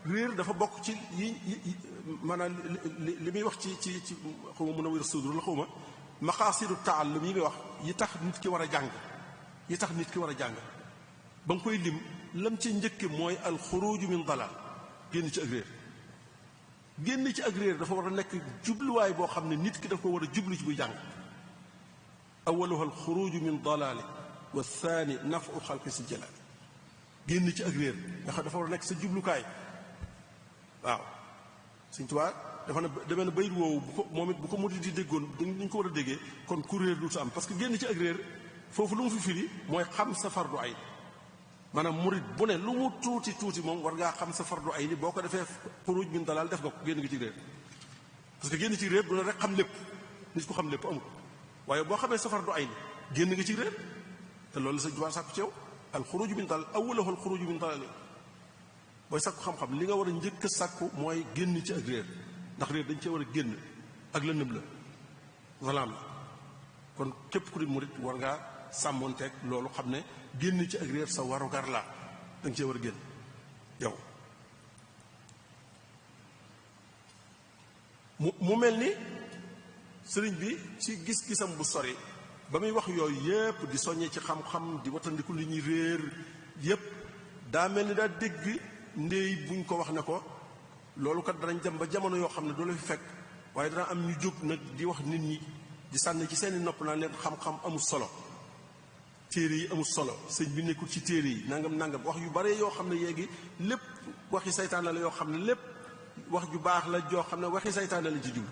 réer dafa bokk ci yi maanaam li muy wax ci xaw ma mën a wér sudur la xaw ma maqaasidu taallum yi muy wax yi tax nit ki war a jàng ba nga koy lim lam ci njëkke mooy alxuruju min dalal génn ci ak réer dafa war a nekk jubluwaay boo xam ne nit ki dafa ko war a jublu ci buy jàng awaluha alxuruju min dalali wa thani nafu xalqi si jalaal génn ci ak réer nga xam dafa war a nekk sa jublukaay waaw Sëñ Tuubaa dafa ne demee na bayit woowu bu ko moom it bu ko murid di déggoon dañ ko war a déggee kon ku réer du sa am parce que génn ci ak réer foofu lu mu fi firi mooy xam sa fardu ay maanaam murid bu ne lu mu tuuti moom war ngaa xam sa fardu ay ni boo ko defee xuruj min dalal def nga ko génn nga ci réer parce que génn ci réer du ne rek xam lépp nit ko xam lépp amul waaye boo xamee sa fardu ay ni génn nga ci réer te loolu la Sëñ Tuubaa sàkku ci yow al xuruj min dalal awwaluhu al xuruj min dalal booy sàkku xam-xam li nga war a njëkk a sàkku mooy génn ci ak réer ndax réer dañ cee war a génn ak lëndëm la zalaam la kon képp ku di murit war ngaa sàmmoonteeg loolu xam ne génn ci ak réer sa warugar la da nga cee war a génn yow mu mel ni sëriñ bi ci gis-gisam bu sori ba muy wax yooyu yépp di soññee ci xam-xam di watandiku li ñuy réer yépp daa mel ni daa dégg ndéy buñ ko wax ne ko loolu kat danañ dem ba jamono yoo xam ne doo la fi fekk waaye dana am ñu jóg nag di wax nit ñi di sànni ci seeni nopp naa leen xam-xam amul solo téere yi amul solo sëñ bi nekkul ci téere yi nangam wax yu bare yoo xam ne yéegi lépp waxi saytaane la yoo xam ne lépp wax ju baax la joo xam ne waxi saytaane lañ ci jublu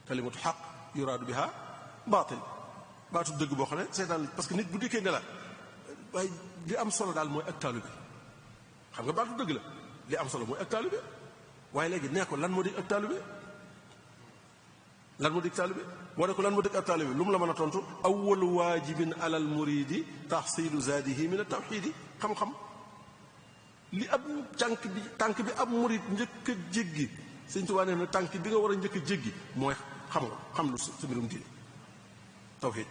kalimatu xaq yuraadu biha baatil baatu dëgg boo xam ne saytaane parce que nit bu dikkee ne la waaye li am solo daal mooy ak taalibe xam nga baatu dëgg la li am solo mooy ak taalibe waaye léegi nee ko lan moo di ak taalibe boo ne ko lan moo di ak taalibe lu mu la mën a tontu awwalu waajibin alal muridi tahsilu zaadihi min at-tawxiidi xam-xam li ab tànk bi ab murid njëkk a jéggi Sëñ Tuubaa nee na tànk bi nga war a njëkk a jéggi mooy xam lu sa mbirum diine tawxiid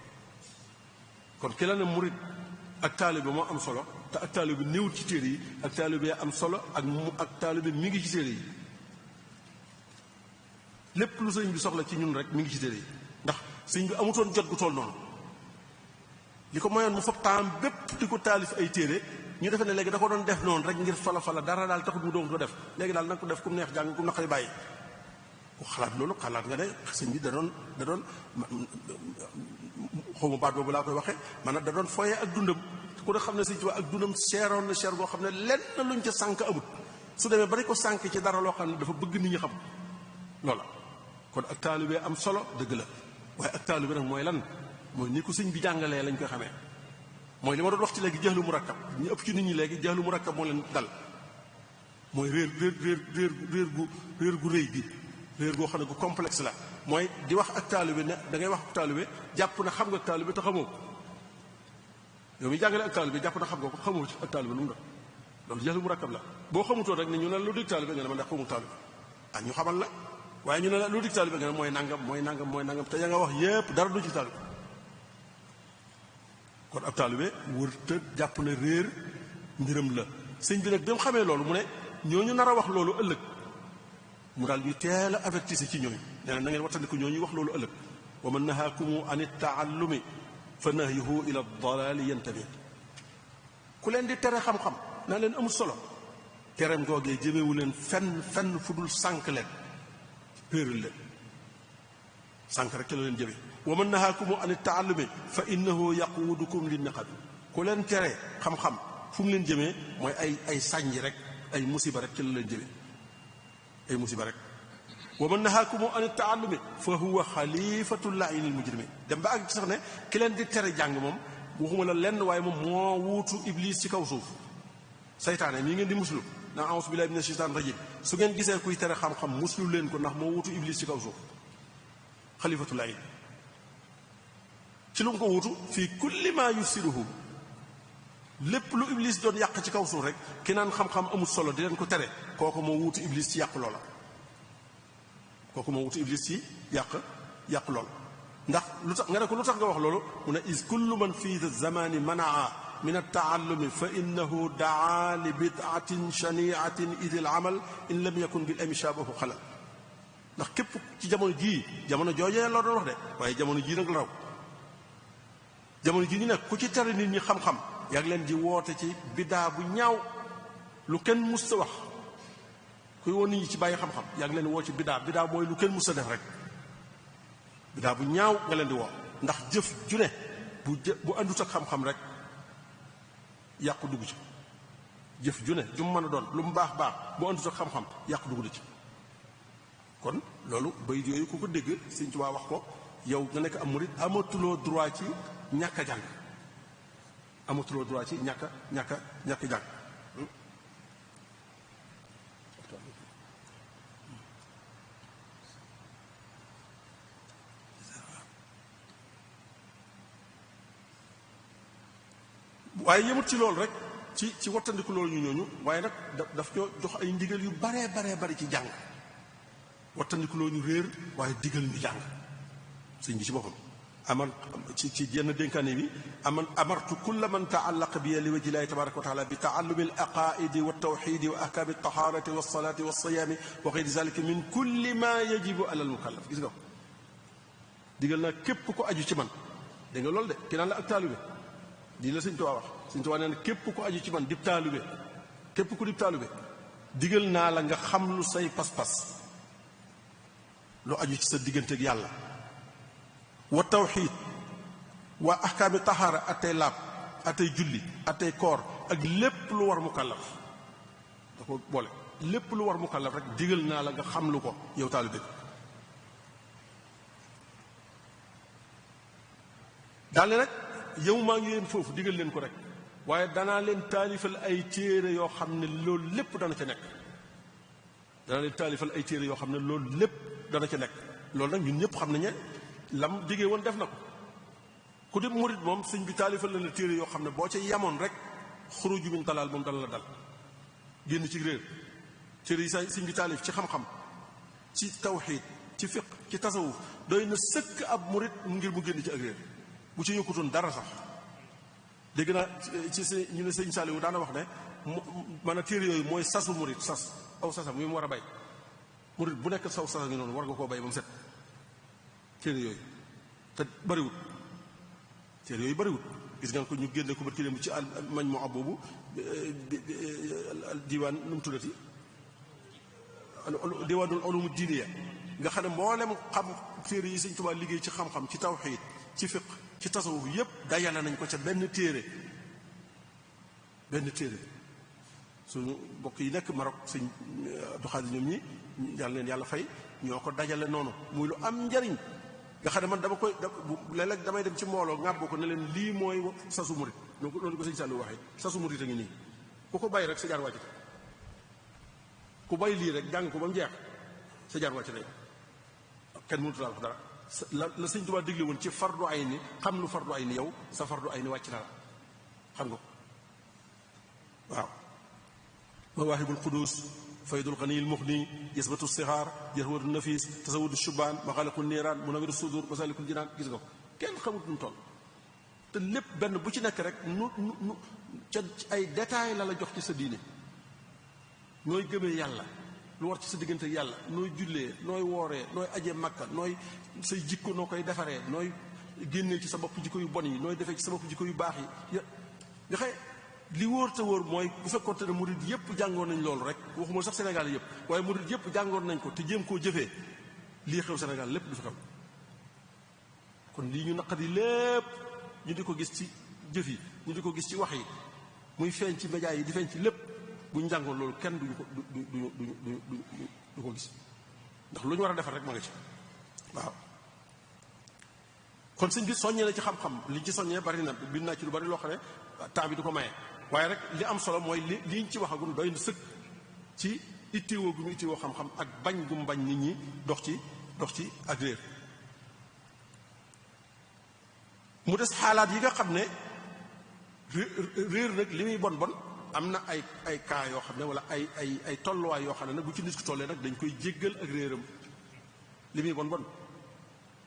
kon ki la ne murid ak taalibe moo am solo te ak taalibe néewul ci téere yi ak taalibe am solo ak taalibe mi ngi ci téere yi lépp lu sëñ bi soxla ci ñun rek mi ngi ci téere yi ndax sëñ bi amutoon jot gu toll noonu li ko mayoon mu fab temps bépp di ko taalif ay téere ñu defee ne léegi da ko doon def noonu rek ngir fala dara daal taxut mu doon ko def léegi daal na nga ko def ku neex jàng ku naqari bàyyi ku xalaat loolu xalaat nga ne sëñ bi da doon xawma baat boobu laa koy waxee maanaam da doon foyee ak dundam ku ne xam ne Sëñ Tuubaa ak dundam seeroon na seer boo xam ne lenn luñ ca sànk amut su demee bari ko sànk ci dara loo xam ne dafa bëgg nit ñi xam loola kon ak taalibe am solo dëgg la waaye ak taalibe nag mooy lan mooy ni ko sëñ bi jàngalee lañ koy xamee mooy li ma doon wax ci léegi jahlu murakkab ñu ëpp ci nit ñi léegi jahlu murakkab moo leen dal mooy réer gu rëy gi réer goo xam ne gu complexe la mooy di wax ak taalibe ne da ngay wax ak taalibe jàpp na xam nga ak taalibe te xamoo ko yow mi jàngale ak taalibe jàpp na xam nga ko xamoo ci ak taalibe lu mu doon loolu jahlu murakkab la boo xamutoo rek ne ñu ne lu dégg taalibe nga ne ma ndax xamul taalibe ñu xamal la waaye ñu ne la lu dig taalibe nga ne mooy nangam mooy nangam mooy nangam te ya nga wax yépp dara du ci taalibe. kon ab taalibe wër te jàpp ne réer mbiram la. sëñ bi nag bi mu xamee loolu mu ne ñooñu nar a wax loolu ëllëg mu daal ñu teel a avertise ci ñooñu nee na ngeen wattandiku ñooñuy wax loolu ëllëg. wa man nahaakumu an taallumi fa nahyuhu ila dalaali yantabi. ku leen di tere xam-xam naa leen amul solo tereem googee jëmewu leen fenn fu dul sànq leen péeral leen sànq rek ci la leen jëme. wa man nahaakumu an taallumi fa innahu yaquudukum linniqabi. ku leen tere xam-xam fu mu leen jëmee mooy ay sànji rek ay musiba rek ci la leen jëme ay musiba rek. wa man nahaakumu an taallumi fa huwa xalifatu laa'ini l-mujrimi. dem ba ak sax ne ki leen di tere jàng moom waxuma la lenn waaye moom moo wuutu iblis ci kaw suuf. saytaane mii ngeen di muslu naa a'uuzu billaahi mina shaytaani rajiim su ngeen gisee kuy tere xam-xam muslu leen ko ndax moo wuutu iblis ci kaw suuf xalifatu laa'in. ci lu mu ko wuutu fii kulli maa yufsiduhu lépp lu iblis doon yàq ci kaw suuf rek ki naan xam-xam amul solo di leen ko tere kooku moo wuutu iblis ci yàq loola. kooku moo wutu iblis ci yàq lool ndax lu tax nga ne ko lu tax nga wax loolu mu ne is kullu man fii zamani manaa min altaallumi fa innahu daa li bidaatin shaniatin id al amal in lam yakun bil ami shabahu xalal. ndax képp ci jamono jii jamono joojee la doon wax de waaye jamono jii nag la raw. jamono jii ñu nekk ku ci tere nit ñi xam-xam yaa ngi leen di woote ci bidaa bu ñaaw lu kenn mus ta wax. kuy woon nit ñi ci bàyyi xam-xam yaa ngi leen woo ci bidaa mooy lu kenn mus a def rek bidaa bu ñaaw nga leen di woo ndax jëf ju ne bu àndut ak xam-xam rek yàqu dugg ci. jëf ju ne ju mu mën a doon lu mu baax bu àndut ak xam-xam yàqu dugg ci. kon loolu bayit yooyu ku ko dégg Sëñ Tuubaa wax ko yow nga nekk am murit amatuloo droit ci ñàkk a jàng amatuloo droit ci ñàkk a jàng. waaye yëmut ci loolu rek ci wattandiku loolu ñu ñooñu waaye nag daf ñoo jox ay ndigal yu baree bari ci jàng wattandiku loolu ñu réer waaye digal ñu jàng. sëñ bi ci boppam ci jenn dénkaane bi amartu kulla man taallaqa bi li wajhi llaahi tabaaraka wa taala bi taallumi al aqaaidi wa tawxiidi wa ahkaami tahaarati wa salaati wa siyaami wa gayri zalika min kulli ma yajibu ala al mukallaf. gis nga ko digal naa képp ko aju ci man dégg nga loolu de ki naan la ak taalibe lii la Sëñ Tuubaa wax. Sëñ Tuubaa nee na képp ku aju ci man dib taalibe képp ku dib taalibe digal naa la nga xam lu say pas-pas lu aju ci sa diggante ak yàlla wa tawxiid wa ahkaami tahaara atay laab atay julli atay koor ak lépp lu war mukallaf da ko boole lépp lu war mukallaf rek digal naa la nga xam lu ko yow taalibe bi. daal ne nag yow maa ngi leen foofu digal leen ko rek waaye danaa leen taalifal ay téere yoo xam ne loolu lépp dana ca nekk. danaa leen taalifal ay téere yoo xam ne loolu lépp dana ca nekk. loolu nag ñun ñëpp xam nañu ne lam diggee woon def na ko ku dem murit moom sëñ bi taalifal la téere yoo xam ne boo ca yamoon rek xuruju min dalaal moom dana la dal génn ci réer. téere yi sëñ bi taalif ci xam-xam ci tawxiid ci fiq ci tasawuf doy na sëkk ab murit ngir mu génn ci ak réer bu ci yokkutoon dara sax. dégg naa ci ñu ne sëñ Saliou daana wax ne man a téere yooyu mooy sasu murit sas aw sasam wi mu war a bay murit bu nekk saw sasa ngi noonu war nga koo bay ba mu set. téere yooyu te bariwut téere yooyu bariwut gis nga ko ñu génne ko ba ki dem ci mañ moo ab boobu diwaan nu mu tuddati diwaanul ulumu diiniya nga xam ne mboolem xam téere yi Sëñ Tuubaa liggéey ci xam-xam ci tawxiid ci fiq ci tasawuf yépp dajale nañ ko ca benn téere suñu mbokk yi nekk Maroc sëñ doxaali ñoom ñi yàlla leen yàlla fay ñoo ko dajale noonu muy lu am njariñ nga xam ne man dama koy léeg-léeg damay dem ci mbooloo ŋàbboo ko ne leen lii mooy sasu murit loolu ko sëñ Saliou waxee sasu murit a ngi nii ku ko bàyyi rek sa jaar wàcc ku bàyyi lii rek jàng ko ba mu jeex sa jaar wàcc nañ kenn mënut laa wax dara la sëñ Tuubaa digle woon ci fardu ay ni xam lu fardu ay ni yow sa fardu ay ni wàcc na la xam nga ko waaw mawaahibul quddus faydul xaniyil muxni yasbatu sixaar jahwatu nafis tasawudu shubaan maxaaliqu niiraan munawiru sudur masalikul jinaan gis nga ko kenn xamut nu mu toll te lépp benn bu ci nekk rek nu ca ay détails la jox ci sa diine nooy gëmee yàlla lu war ci sa diggante yàlla nooy jullee nooy wooree nooy ajee makka nooy say jikko noo koy defaree nooy génnee ci sa bopp jikko yu bon yi nooy defee ci sa bopp jikko yu baax yi nga xëy li wóor te wóor mooy bu fekkoonte ne murid yëpp jàngoon nañ loolu rek waxuma sax Sénégal yëpp waaye murid yëpp jàngoon nañ ko te jéem koo jëfee lii xew Sénégal lépp du fi xew kon lii ñu naqari lépp ñu di ko gis ci jëf yi ñu di ko gis ci wax yi muy feeñ ci médias yi di feeñ ci lépp bu ñu jàngoon loolu kenn du ko gis ndax lu ñu war a defar rek ma nga ci waaw. kon sëñ bi soññee na ci xam-xam li ci soññee bari na bind naa ci lu bari loo xam ne temps bi du ko maye waaye rek li am solo mooy liñ ci waxagum doy na sëkk ci ittiwoo gu ñu ittiwoo xam-xam ak bañ gu mu bañ nit ñi dox ci ak réer. mu des xaalaat yi nga xam ne réer nag li muy bon bon am na ay cas yoo xam ne wala ay tolluwaay yoo xam ne nag bu ci nit ki tollee nag dañ koy jéggal ak réeram li muy bon bon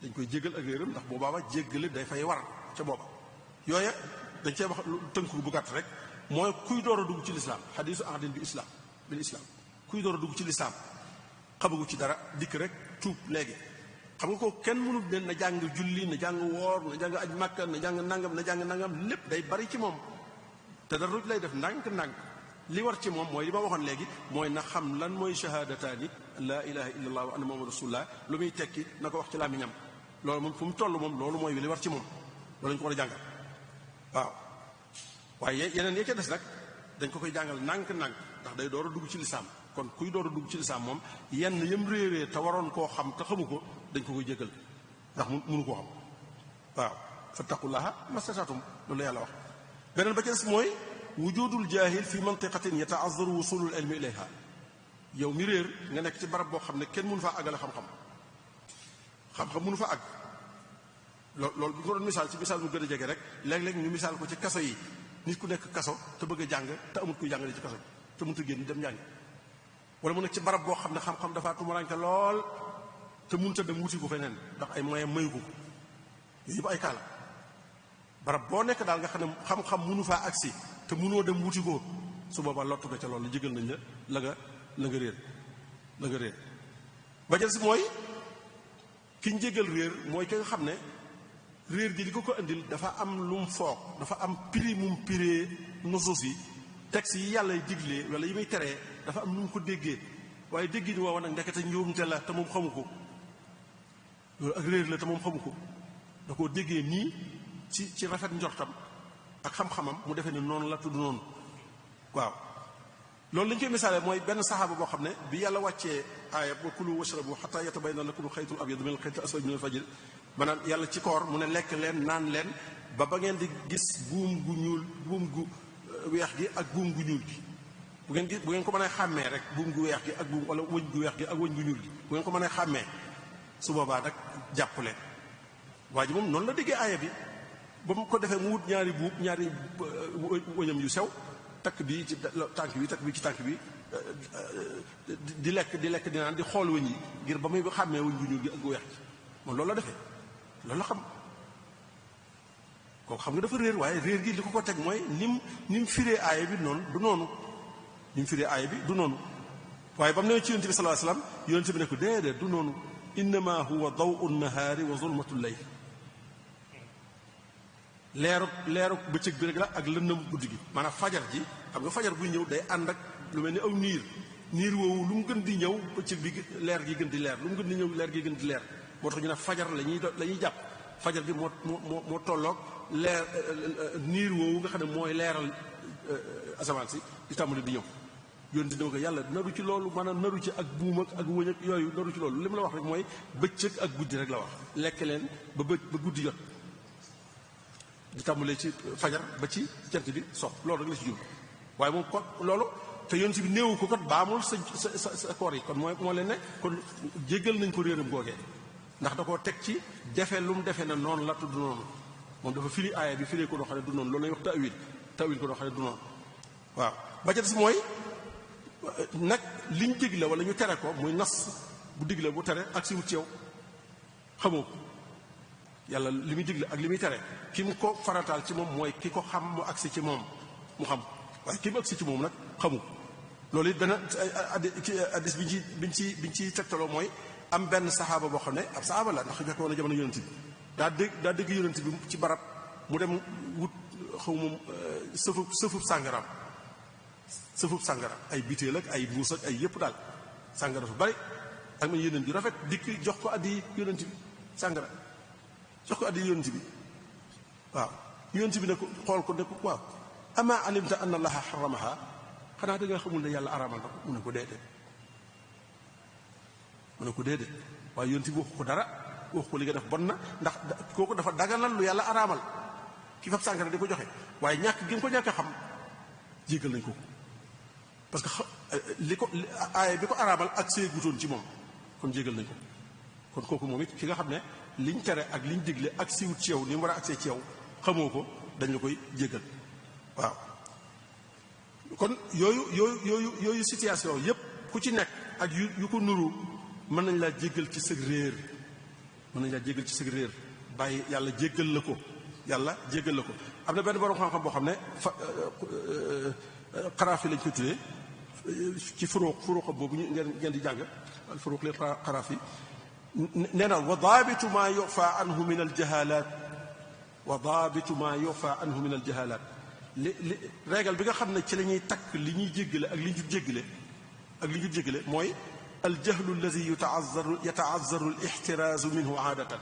dañ koy jéggal ak réeram ndax boobaa jéggale day fay war ca booba yooya dañ cee wax tënku bu gàtt rek mooy kuy door a dugg ci lislaam xadiisu ahdin bil islaam kuy door a dugg ci lislaam xamagu ci dara dikk rek tuub léegi xam nga ko kenn mënul ne na jàng julli na jàng woor na jàng aj màkka na jàng nangam lépp day bari ci moom te dara lay def ndànk-ndànk li war ci moom mooy li ma waxoon léegi mooy na xam lan mooy shahaadataani laa ilaha illa allah wa anna muhammadu rasulullah lu muy tekki na ko wax ci làmmiñam loolu moom fu mu toll moom loolu mooy li war ci moom loolu lañu ko war a jàngal waaw waaye yeneen ya ca des nag dañ ko koy jàngal ndànk-ndànk ndax day door a dugg ci lislaam kon kuy door a dugg ci lislaam moom yenn yëm réeree te waroon koo xam te xamu ko dañ ko koy jégal ndax mënu koo xam waaw fattaqullaha mastataatum loolu la yàlla wax beneen ba ca des mooy wujudul jaahil fi mantiqatin yata'azzaru wusulul ilmi ilayha yow mi réer nga nekk ci barab boo xam ne kenn mënu faa àggale xam-xam mënu fa àgg loolu bu ñu ko doon misaal ci misaal mu gën a jege rek léeg-léeg ñu misaal ko ci kaso yi nit ku nekk kaso te bëgg a jàng te amut kuy jàngale ci kaso bi te mënut a génn dem jàng wala mu nekk ci barab boo xam ne xam-xam dafa tumuraanke lool te mënut a dem wuti ko feneen ndax ay moyen mayu ko yooyu yëpp ay kaala barab boo nekk daal nga xam ne xam-xam mënu faa agsi te mënoo dem wuti ko su boobaa lottu nga ca loolu jégal nañ la nga réer ba jël si mooy ki ñu jégal réer mooy ki nga xam ne réer gi di ko indil dafa am lu mu foog dafa am prix mum piree nusuus yi texte yi yàlla diglee wala yi muy teree dafa am nu mu ko déggee waaye déggi ni woowa nag ndekete njuumte la te moom xamu ko loolu ak réer la te moom xamu ko da koo déggee nii ci rafet njortam ak xam-xamam mu defee ne noonu la tudd noonu waaw loolu li ñu koy misaale mooy benn saxaaba boo xam ne bi yàlla wàccee aaya wa kulu washrabu xataa yatabayyana lakum xaytul abyadu min al xaytil aswad min al fajr maanaam yàlla ci koor mu ne lekk leen naan leen ba ngeen di gis buum gu weex gi ak buum gu ñuul gi bu ngeen ko mënee xàmmee rek buum gu weex gi ak buum wala wëñ gu weex gi ak wëñ gu ñuul gi bu ngeen ko mënee xàmmee su boobaa nag jàpp leen waa ji moom noonu la déggee aaya bi ba mu ko defee mu wut ñaari wëñam yu sew takk bi ci tànk bi takk bi ci tànk bi di lekk di naan di xool wëñ yi ngir ba muy xàmmee wëñ gu ñuul gi ak gu weex gi moom loolu la defee loolu la xam kooku xam nga dafa réer waaye réer gi li ko teg mooy ni mu firee aaya bi noonu du noonu ni mu firee aaya bi du noonu waaye ba mu ne ci yonent bi sallallahu alayhi wasallam yonent bi ne ko déedéet du noonu innama huwa dawu nahaari wa zulmatu layl leeruk bëccëg bi rek la ak lëndëm guddi gi maanaam fajar ji xam nga fajar buy ñëw day ànd ak lu mel ni aw niir woowu lu mu gën di ñëw bëccëg bi leer gi gën di leer lu mu gën di ñëw leer gi gën di leer moo tax ñu ne fajar la ñuy jàpp fajar gi moo tolloog leer niir woowu nga xam ne mooy leeral asamaan si di tàmbali di ñëw yoon di ko yàlla naru ci loolu maanaam naru ci ak buum ak wëñ ak yooyu naru ci loolu li ma la wax rek mooy bëccëg ak guddi rek la wax lekk leen ba guddi jot di tàmbalee ci fajar ba ci jant bi sox loolu rek la ci jub waaye moom kon loolu te yonent bi néewu ko kat baamul sa koor yi kon moo leen ne kon jéggal nañ ko réeram googee ndax da koo teg ci defe lu mu defe na noonu la tudd noonu moom dafa firi aaya bi firee ko doo xam ne du noonu loolu lañuy wax tawil ko doo xam ne du noonu waaw ba ca des mooy nag liñ digle wala ñu tere ko muy nas bu digle bu tere ak si wut ci yow xamoo ko yàlla li muy digle ak li muy tere ki mu ko farataal ci moom mooy ki ko xam mu agsi ci moom mu xam waaye ki mu agsi ci moom nag xamu loolu it benn addis biñ ci tegtaloo mooy am benn saxaaba boo xam ne ab saxaaba la ndax fekk woon na jamono yonent bi daa dégg yonent bi ci barab mu dem wut xaw moom sëfub sàngaraam ay biteel ak ay mbuus ak ay yëpp daal sàngara fu bari ak ma yonent bi rafet dikk jox ko addi yonent bi sàngara jox ko addi yonent bi waaw yonent bi ne ko xool ko ne ko waaw ama alimta anna allaha xaramaha xanaa da nga xamul ne yàlla araamal na ko mu ne ko déedéet waaye yonent bi waxu ko dara waxu ko li nga def bon na ndax kooku dafa daganal lu yàlla araamal ki fab sàngara di ko joxe waaye ñàkk gi nga ko ñàkk a xam jéggal nañ ko parce que li ko aaya bi ko araamal ak see gutoon ci moom kon jéggal nañ ko kon kooku moom it ki nga xam ne liñ tere ak liñ digle ak siwut ci yow ni mu war a agsee ci yow xamoo ko dañ la koy jéggal waaw kon yooyu situation yépp ku ci nekk ak yu ko nuru mën nañ laa jéggal ci sëg réer bàyyi yàlla jéggal la ko am na benn borom xam-xam boo xam ne xaraaf yi lañ koy tuddee ci furuuqam boobu ngeen di jàng al furuuq lil xaraaf yi nee na wa daabitu maa yufa anhu min al jahalaat li régal bi nga xam ne ci la ñuy takk li ñuy jéggale ak li ñu jéggale mooy al jahlu alladi yataazzaru al ixtiraazu minhu aadatan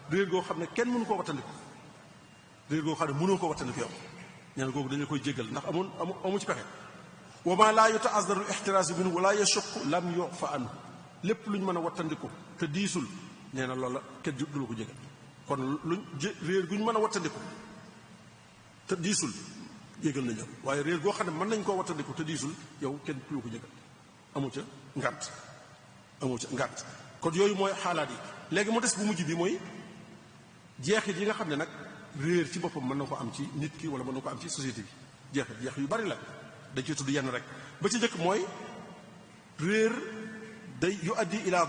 réer goo xam ne kenn mënu koo wattandiku yow nee na googu dañu koy jéggal ndax amu ci pexe wa ma laa yataazzaru al ixtiraazu minhu wala yashuq lam yufa anhu lépp lu ñu mën a wattandiku te diisul nee na loola kenn du la ko jéggal kon réer gu ñu mën a wattandiku te diisul jéggal nañu waaye réer goo xam ne mën nañ koo wattandiku te diisul yow kenn du la ko jéggal amu ca ngànt kon yooyu mooy xaalaat yi léegi mu des bu mujj bi mooy jeexit yi nga xam ne nag réer ci boppam mën na ko am ci nit ki wala mën na ko am ci société bi jeexit yu bari la dañ ciy tudd yenn rek ba ci njëkk mooy réer day yu addi ila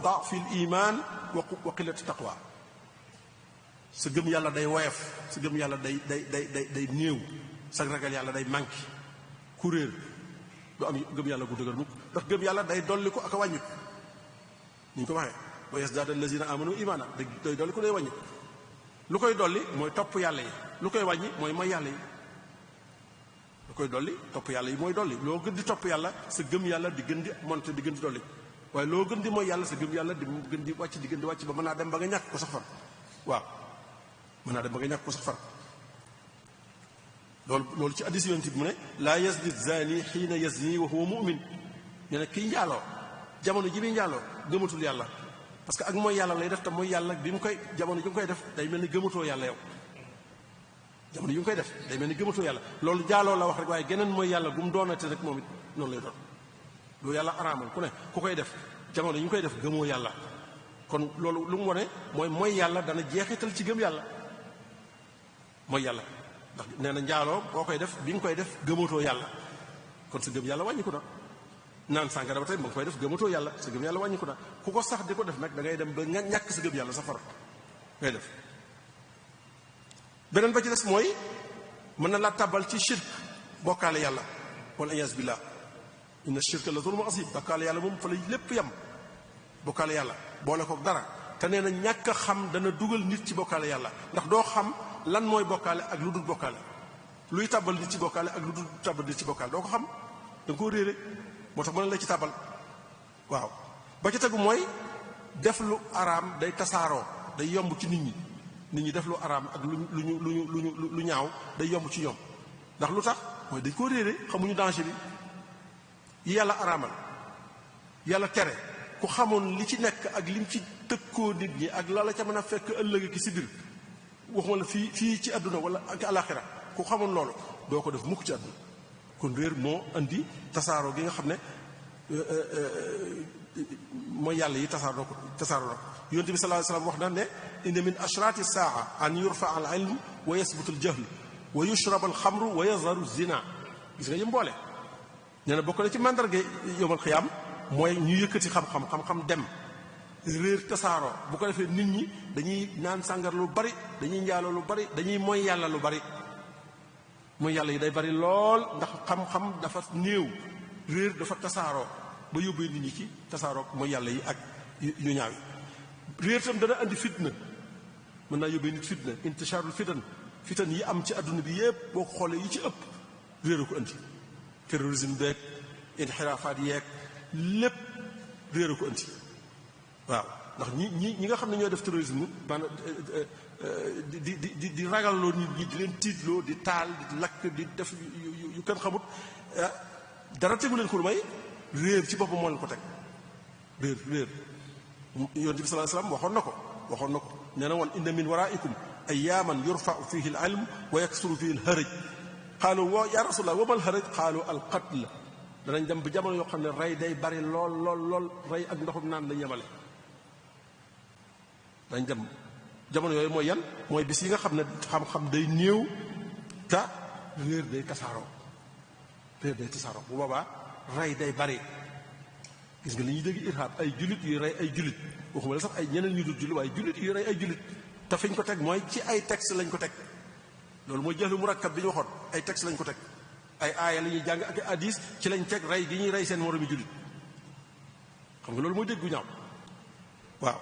da'fi al iman wa qillati taqwa sa gëm yàlla day woyof sa gëm yàlla day néew sa ragal yàlla day manqué ku réer du am gëm yàlla gu dëgër mukk ndax gëm yàlla day dolli ko ak a wàññi ko ni ñu ko waxee wa yazdaada allazina amanu imaana day dolli ko day wàññi ko lu koy dolli mooy topp yàlla yi lu koy wàññi mooy yàlla yi lu koy dolli topp yàlla yi mooy dolli loo gën di topp yàlla sa gëm yàlla di gën di monte di gën di dolli waaye loo gën di mooy yàlla sa gëm yàlla di gën di wàcc ba mën naa dem ba nga ñàkk ko sax far waaw mën naa dem ba nga ñàkk ko sax far loolu ci hadiis Yonent bi mu ne laa yazni zaani xiina yazni wa huwa mu'min nee na kii njaaloo jamono ji muy njaaloo gëmatul yàlla parce que ak mooy yàlla lay def te mooy yàlla bi mu koy jamono ji mu koy def day mel ni gëmatoo yàlla yow jamono ji mu koy def day mel ni gëmatoo yàlla loolu njaaloo la wax rek waaye geneen mooy yàlla bu mu doonate rek moom it noonu lay doon lu yàlla araamal ku ne ku koy def jamono yi ñu koy def gëmoo yàlla kon loolu lu mu wone mooy yàlla dana jeexital ci gëm yàlla mooy yàlla ndax nee na njaaloo boo koy def bi nga koy def gëmatoo yàlla kon sa gëm yàlla wàññiku na naan sàngara ba tey ba nga koy def gëmatoo yàlla sa gëm yàlla wàññiku na ku ko sax di ko def nag da ngay dem ba ñàkk sa gëm yàlla sa far ngay def beneen ba ci des mooy mën na laa tabal ci shirk bokkaale yàlla wal iyaas billah inna shirka la zulmun azim bokkaale yàlla moom fa la lépp yam bokkaale yàlla boole ko dara te nee na ñàkk a xam dana dugal nit ci bokkaale yàlla ndax doo xam lan mooy bokkaale ak lu dul bokkaale luy tàbbal nit ci bokkaale ak lu dul tàbbal nit ci bokkaale doo ko xam da nga koo réere moo tax mën la ci tàbbal waaw ba ci tegu mooy def lu araam day tasaaroo day yomb ci nit ñi def lu araam ak lu ñaaw day yomb ci ñoom ndax lu tax mooy dañ koo réere xamuñu danger bi yi yàlla araamal yàlla tere ku xamoon li ci nekk ak lim ci tëkkoo nit ñi ak la ca mën a fekk ëllëg ki si biir waxuma la fii ci àdduna wala ak alaxira ku xamoon loolu doo ko def mukk ci àdduna kon réer moo andi tasaaroo gi nga xam ne mooy yàlla yi tasaaroo ko yonent bi sallallahu alayhi wasallam wax na ne inna min ashrati saa an yurfa al ilm wa yasbutu al jahl wa yushrab al xamru wa yazharu zina gis nga yëm boole nee na bokk na ci màndarga yowmal xiyaam mooy ñu yëkkati xam-xam dem réer tasaaroo bu ko defee nit ñi dañuy naan sàngar lu bari dañuy njaaloo lu bari dañuy mooy yàlla lu bari mooy yàlla yi day bari lool ndax xam-xam dafa néew réer dafa tasaaroo ba yóbbee nit ñi ci tasaaroo mooy yàlla yi ak yu ñaaw yi réer tam dana andi fitna mën naa yóbbee nit fitna intishaarul fitan yi am ci adduna bi yépp boo ko xoolee yi ci ëpp réer a ko andi terrorisme beeg inxiraafaat yeeg lépp réer a ko andi waaw ndax ñi nga xam ne ñoo def terrorisme maanaam di ragalloo nit ñi di leen tiitloo di taal di lakk di def yu kenn xamut dara tegu leen ko lu may réer ci boppam moo leen ko teg réer yonent bi sallallahu alayhi wasallam waxoon na ko nee na woon inna min waraikum ayyaman yurfa'u fihi al-ilm wa yaksuru fihi al-haraj qaalu wa ya rasulullah wa mal haraj qaalu al-qatl danañ dem ba jamono yoo xam ne rey day bari lool rey ak ndoxum naan la yemale dañ dem jamono yooyu mooy yan mooy bis yi nga xam ne xam-xam day néew te réer day tasaaroo bu boobaa rey day bari gis nga li ñuy dégg irhab ay jullit yuy rey ay jullit waxuma la sax ay ñeneen ñu dul jullit waaye jullit yuy rey ay jullit te fiñ ko teg mooy ci ay texte lañ ko teg loolu mooy jahlu murakkab bi ñu waxoon ay texte lañ ko teg ay aaya la ñuy jàng ak hadis ci lañ teg rey gi ñuy rey seen moromi jullit xam nga loolu mooy dégg gu ñaaw waaw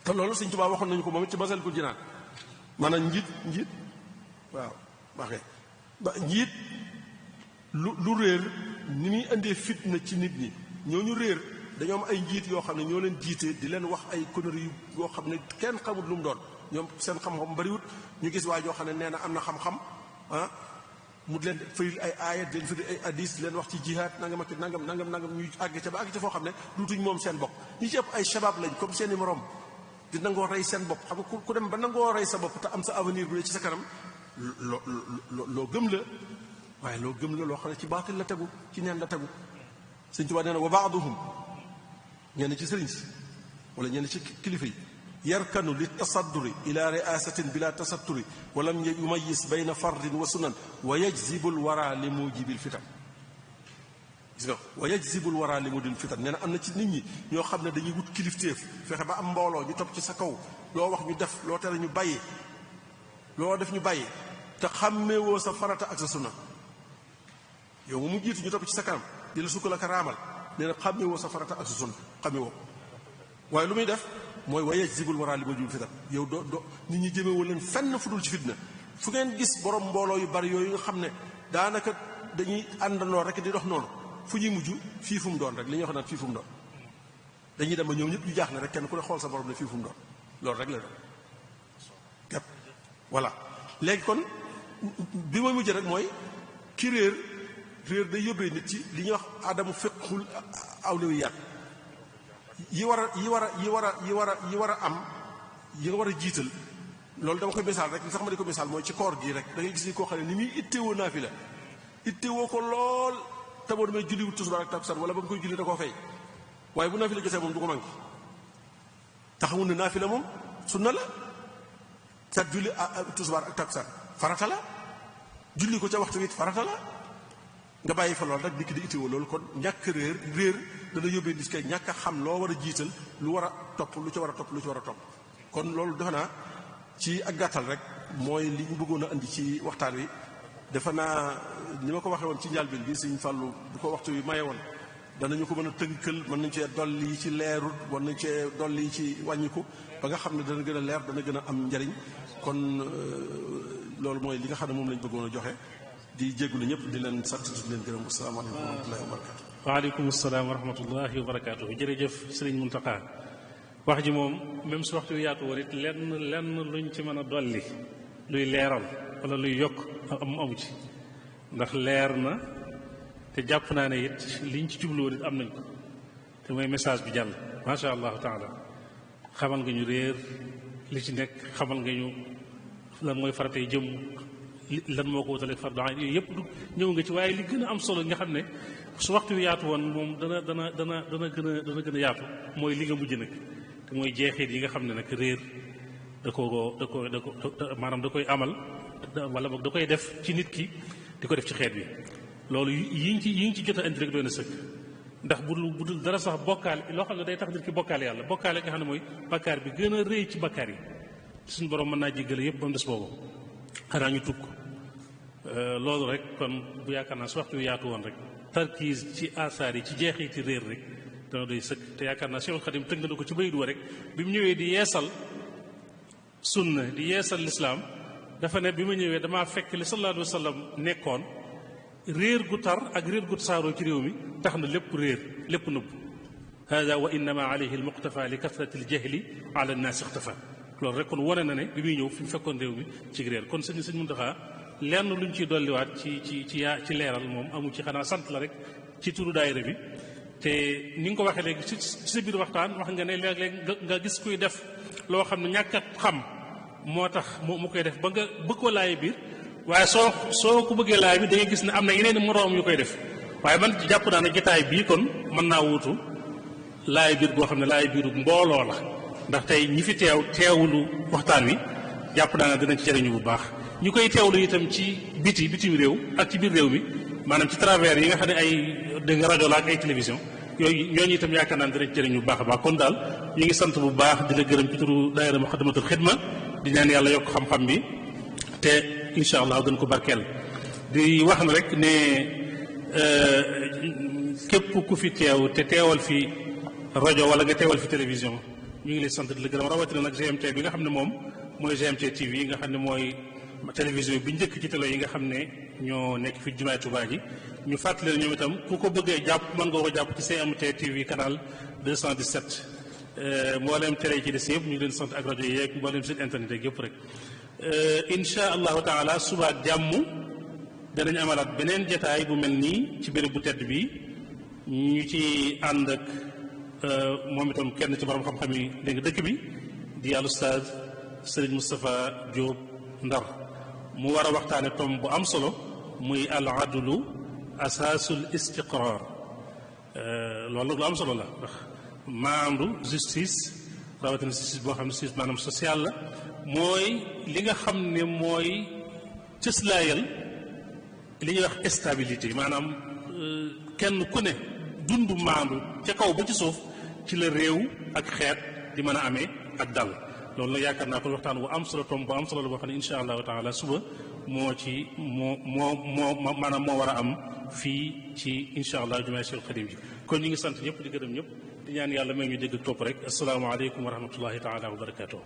te loolu Sëñ Tuubaa waxoon nañu ko moom it ci Masaalikul Jinaan maanaam njiit waaw waxee ba njiit lu réer ni muy indee fitna ci nit ñi ñooñu réer dañoo am ay njiit yoo xam ne ñoo leen jiite di leen wax ay conneries yoo xam ne kenn xamut lu mu doon ñoom seen xam-xam bariwut ñu gis waa joo xam ne nee na am na xam-xam mu leen firil ay aaya di leen firil ay hadis di leen wax ci jihaad nangam ak nangam ñuy àgg ca ba àgg ca foo xam ne duutuñ moom seen bopp ñi ci ëpp ay shabab lañ comme seeni morom di nangoo rey seen bopp xam nga ku dem ba nangoo rey sa bopp te am sa avenir bu ne ci sa kanam loo gëm la waaye loo gëm la loo xam ne ci baatil la tegu ci neen la tegu Sëñ Tuubaa nee na wa baaduhum ñenn ci sëriñ si wala ñenn ci kilifa yi yarkanu li tasadduri ila riasatin bila tasatturi walam yumayis bayna fardin wa sunan wa yajzibul wara li mujibil fitan gis nga wa yajzibul wara li mujibil fitan nee na am na ci nit ñi ñoo xam ne dañuy wut kilifteef fexe ba am mbooloo ñu topp ci sa kaw loo wax ñu def loo tere ñu bàyyi loo def ñu bàyyi te xàmmewoo sa farata ak sa sunna yow mu jiitu ñu topp ci sa kanam di la sukkal ak raamal nee na xàmmewoo sa farata ak sa sunna xàmmewoo waaye lu muy def mooy wa yajzibul wara li mujibil fitan yow doo nit ñi jëmewoo leen fenn fu dul ci fitna fu ngeen gis borom mbooloo yu bari yooyu nga xam ne daanaka dañuy àndandoo rek di dox noonu fu ñuy mujj fii fu mu doon rek li ñuy wax naan fii fu mu doon dañuy dem ba ñoom ñëpp ñu jaaxle rek kenn ku ne xool sa borom ne fii fu mu doon loolu rek la doon képp voilà léegi kon bi mooy mujj rek mooy ki réer day yóbbee nit ci li ñuy wax adamu fiqhul awliyaat yi war a am yi nga war a jiital loolu dama koy misaal rek li sax ma di ko misaal mooy ci koor gii rek da ngay gis ni koo xam ne ni muy ittewoo naafila ittewoo ko lool te boo demee julliwut tisbaar ak takkusaan wala ba nga koy julli da koo fay waaye bu naafila jotee moom du ko manqué taxawul ne naafila moom sunna la sa julli tisbaar ak takkusaan farata la julli ko ca waxtu wi farata la nga bàyyi fa lool rek dikk di ittewoo loolu kon ñàkk réer dana yóbbee nit kay ñàkk a xam loo war a jiital lu war a topp lu ci war a topp kon loolu defe naa ci ak gàttal rek mooy li ñu bëggoon a andi ci waxtaan wi defe naa ni ma ko waxee woon ci njàlbéen bi Sëñ Fallu bu ko waxtu wi maye woon danañu ko mën a tënkal mën nañu cee dolli yi ci leerut war nañu cee dolli yi ci wàññiku ba nga xam ne dana gën a leer dana gën a am njariñ kon loolu mooy li nga xam ne moom lañ bëggoon a joxe di jégalu ñëpp di leen sant di leen gërëm asalaamaaleykum wa rahmatullahi wa barakatu waaleykum salaam wa rahmatullahi wa barakaatu jërëjëf sëriñ Muntaxa wax ji moom même su waxtu wi yaatu woon it lenn luñ ci mën a dolli luy leeral wala luy yokk amu ci ndax leer na te jàpp naa ne it liñ ci jubluwoon it am nañ ko te mooy message bi jàll macha allahu taala xamal nga ñu réer li ci nekk xamal nga ñu lan mooy faratay jëm lan moo ko wutaleeg fardu ayn yooyu yëpp du ñëw nga ci waaye li gën a am solo nga xam ne su waxtu wi yaatu woon moom dana gën a yaatu mooy li nga mujj nag te mooy jeexit yi nga xam ne nag réer maanaam da koy amal wala boog da koy def ci nit ki di ko def ci xeet bi loolu yi ngi ci jot a indi rek doy na sëkk ndax bu dul dara sax bokkaale loo xam ne day tax nit ki bokkaale yàlla bokkaale nga xam ne mooy bakkaar bi gën a rëy ci bakkaar yi suñu borom mën naa jéggale yëpp ba mu des boobu xanaa ñu tukk loolu rek kon bu yaakaar naa su waxtu wi yaatu woon rek tarkiis ci asaar yi ci jeexiti réer rek dana doy sëkk te yaakaar naa Cheikhul Khadim tënk na ko ci bayit wa rek bi mu ñëwee di yeesal sunna di yeesal lislaam dafa ne bi ma ñëwee damaa fekk li sallallahu alayhi wa sallam nekkoon réer gu tar ak réer gu tasaaroo ci réew mi tax na lépp réer lépp nëbb hada wa innama alayhi almuqtafa li kasrati aljahli ala nnaasi ixtafa loolu rek kon wane na ne bi muy ñëw fi mu fekkoon réew mi ci réer kon sëñ Muntaxa lenn luñ ciy dolliwaat ci leeral moom amu ci xanaa sant la rek ci turu daayira bi te ni nga ko waxee léegi ci sa biir waxtaan wax nga ne léeg-léeg nga gis kuy def loo xam ne ñàkk a xam moo tax mu koy def ba nga bëgg ko laay biir waaye soo ko bëggee laay bi da ngay gis ne am na yeneen moroom yu koy def waaye man jàpp naa ne jotaay bii kon mën naa wuutu laay biir goo xam ne laay biiru mbooloo la ndax tey ñi fi teewulu waxtaan wi jàpp naa ne dinañ ci jëriñu bu baax ñu koy teewlu itam ci bitim réew ak ci biir réew mi maanaam ci travers yi nga xam ne ay dégg rajo la ak ay télévision yooyu ñooñu itam yaakaar naa ne dinañ ci jëriñu bu baax a baax kon daal ñu ngi sant bu baax di la gërëm ci turu daayira Muxaddamatul Xidma di ñaan yàlla yokk xam-xam bi te incha allah gën ko barkeel di wax na rek ne képp ku fi teew te teewal fi rajo wala nga teewal fi télévision ñu ngi lay sant di la gërëm rawatina nag GMT bi nga xam ne moom mooy GMT TV nga xam ne mooy télévision bi njëkk ci télé yi nga xam ne ñoo nekk fi jumaay Tuubaa ji ñu fàttali ñoom itam ku ko bëggee jàpp mën nga ko jàpp ci GMT TV canal 217 mboolem télé yi ci des yëpp ñu ngi leen sant ak rajo yeeg mboolem site internet yeeg yëpp rek incha allahu taala suba ak jàmm danañ amalaat beneen jataay bu mel nii ci béréb bu tedd bi ñu ci ànd ak moom itam kenn ci borom xam-xam yi dégg nga dëkk bi di al ustaaz Serigne Moustapha Diop Ndar mu war a waxtaane tom bu am solo muy al adlu asaasul istiqrar loolu lu am solo la ndax maandu justice rawatina justice boo xam ne justice maanaam social la mooy li nga xam ne mooy cëslaayal li ñuy wax stabilité maanaam kenn ku ne dund maandu ca kaw ba ci suuf ci la réew ak xeet di mën a amee ak dal loolu nag yaakaar naa ko waxtaan bu am solo tom bu am solo la boo xam ne incha allahu taala suba maanaam moo war a am fii ci incha allah jumaay Cheikh Xadim ji kon ñu ngi sant ñëpp di gërëm ñëpp di ñaan yàlla may ñu dégg topp rek asalaamaaleykum wa rahmatullahi taala wa barakaatu.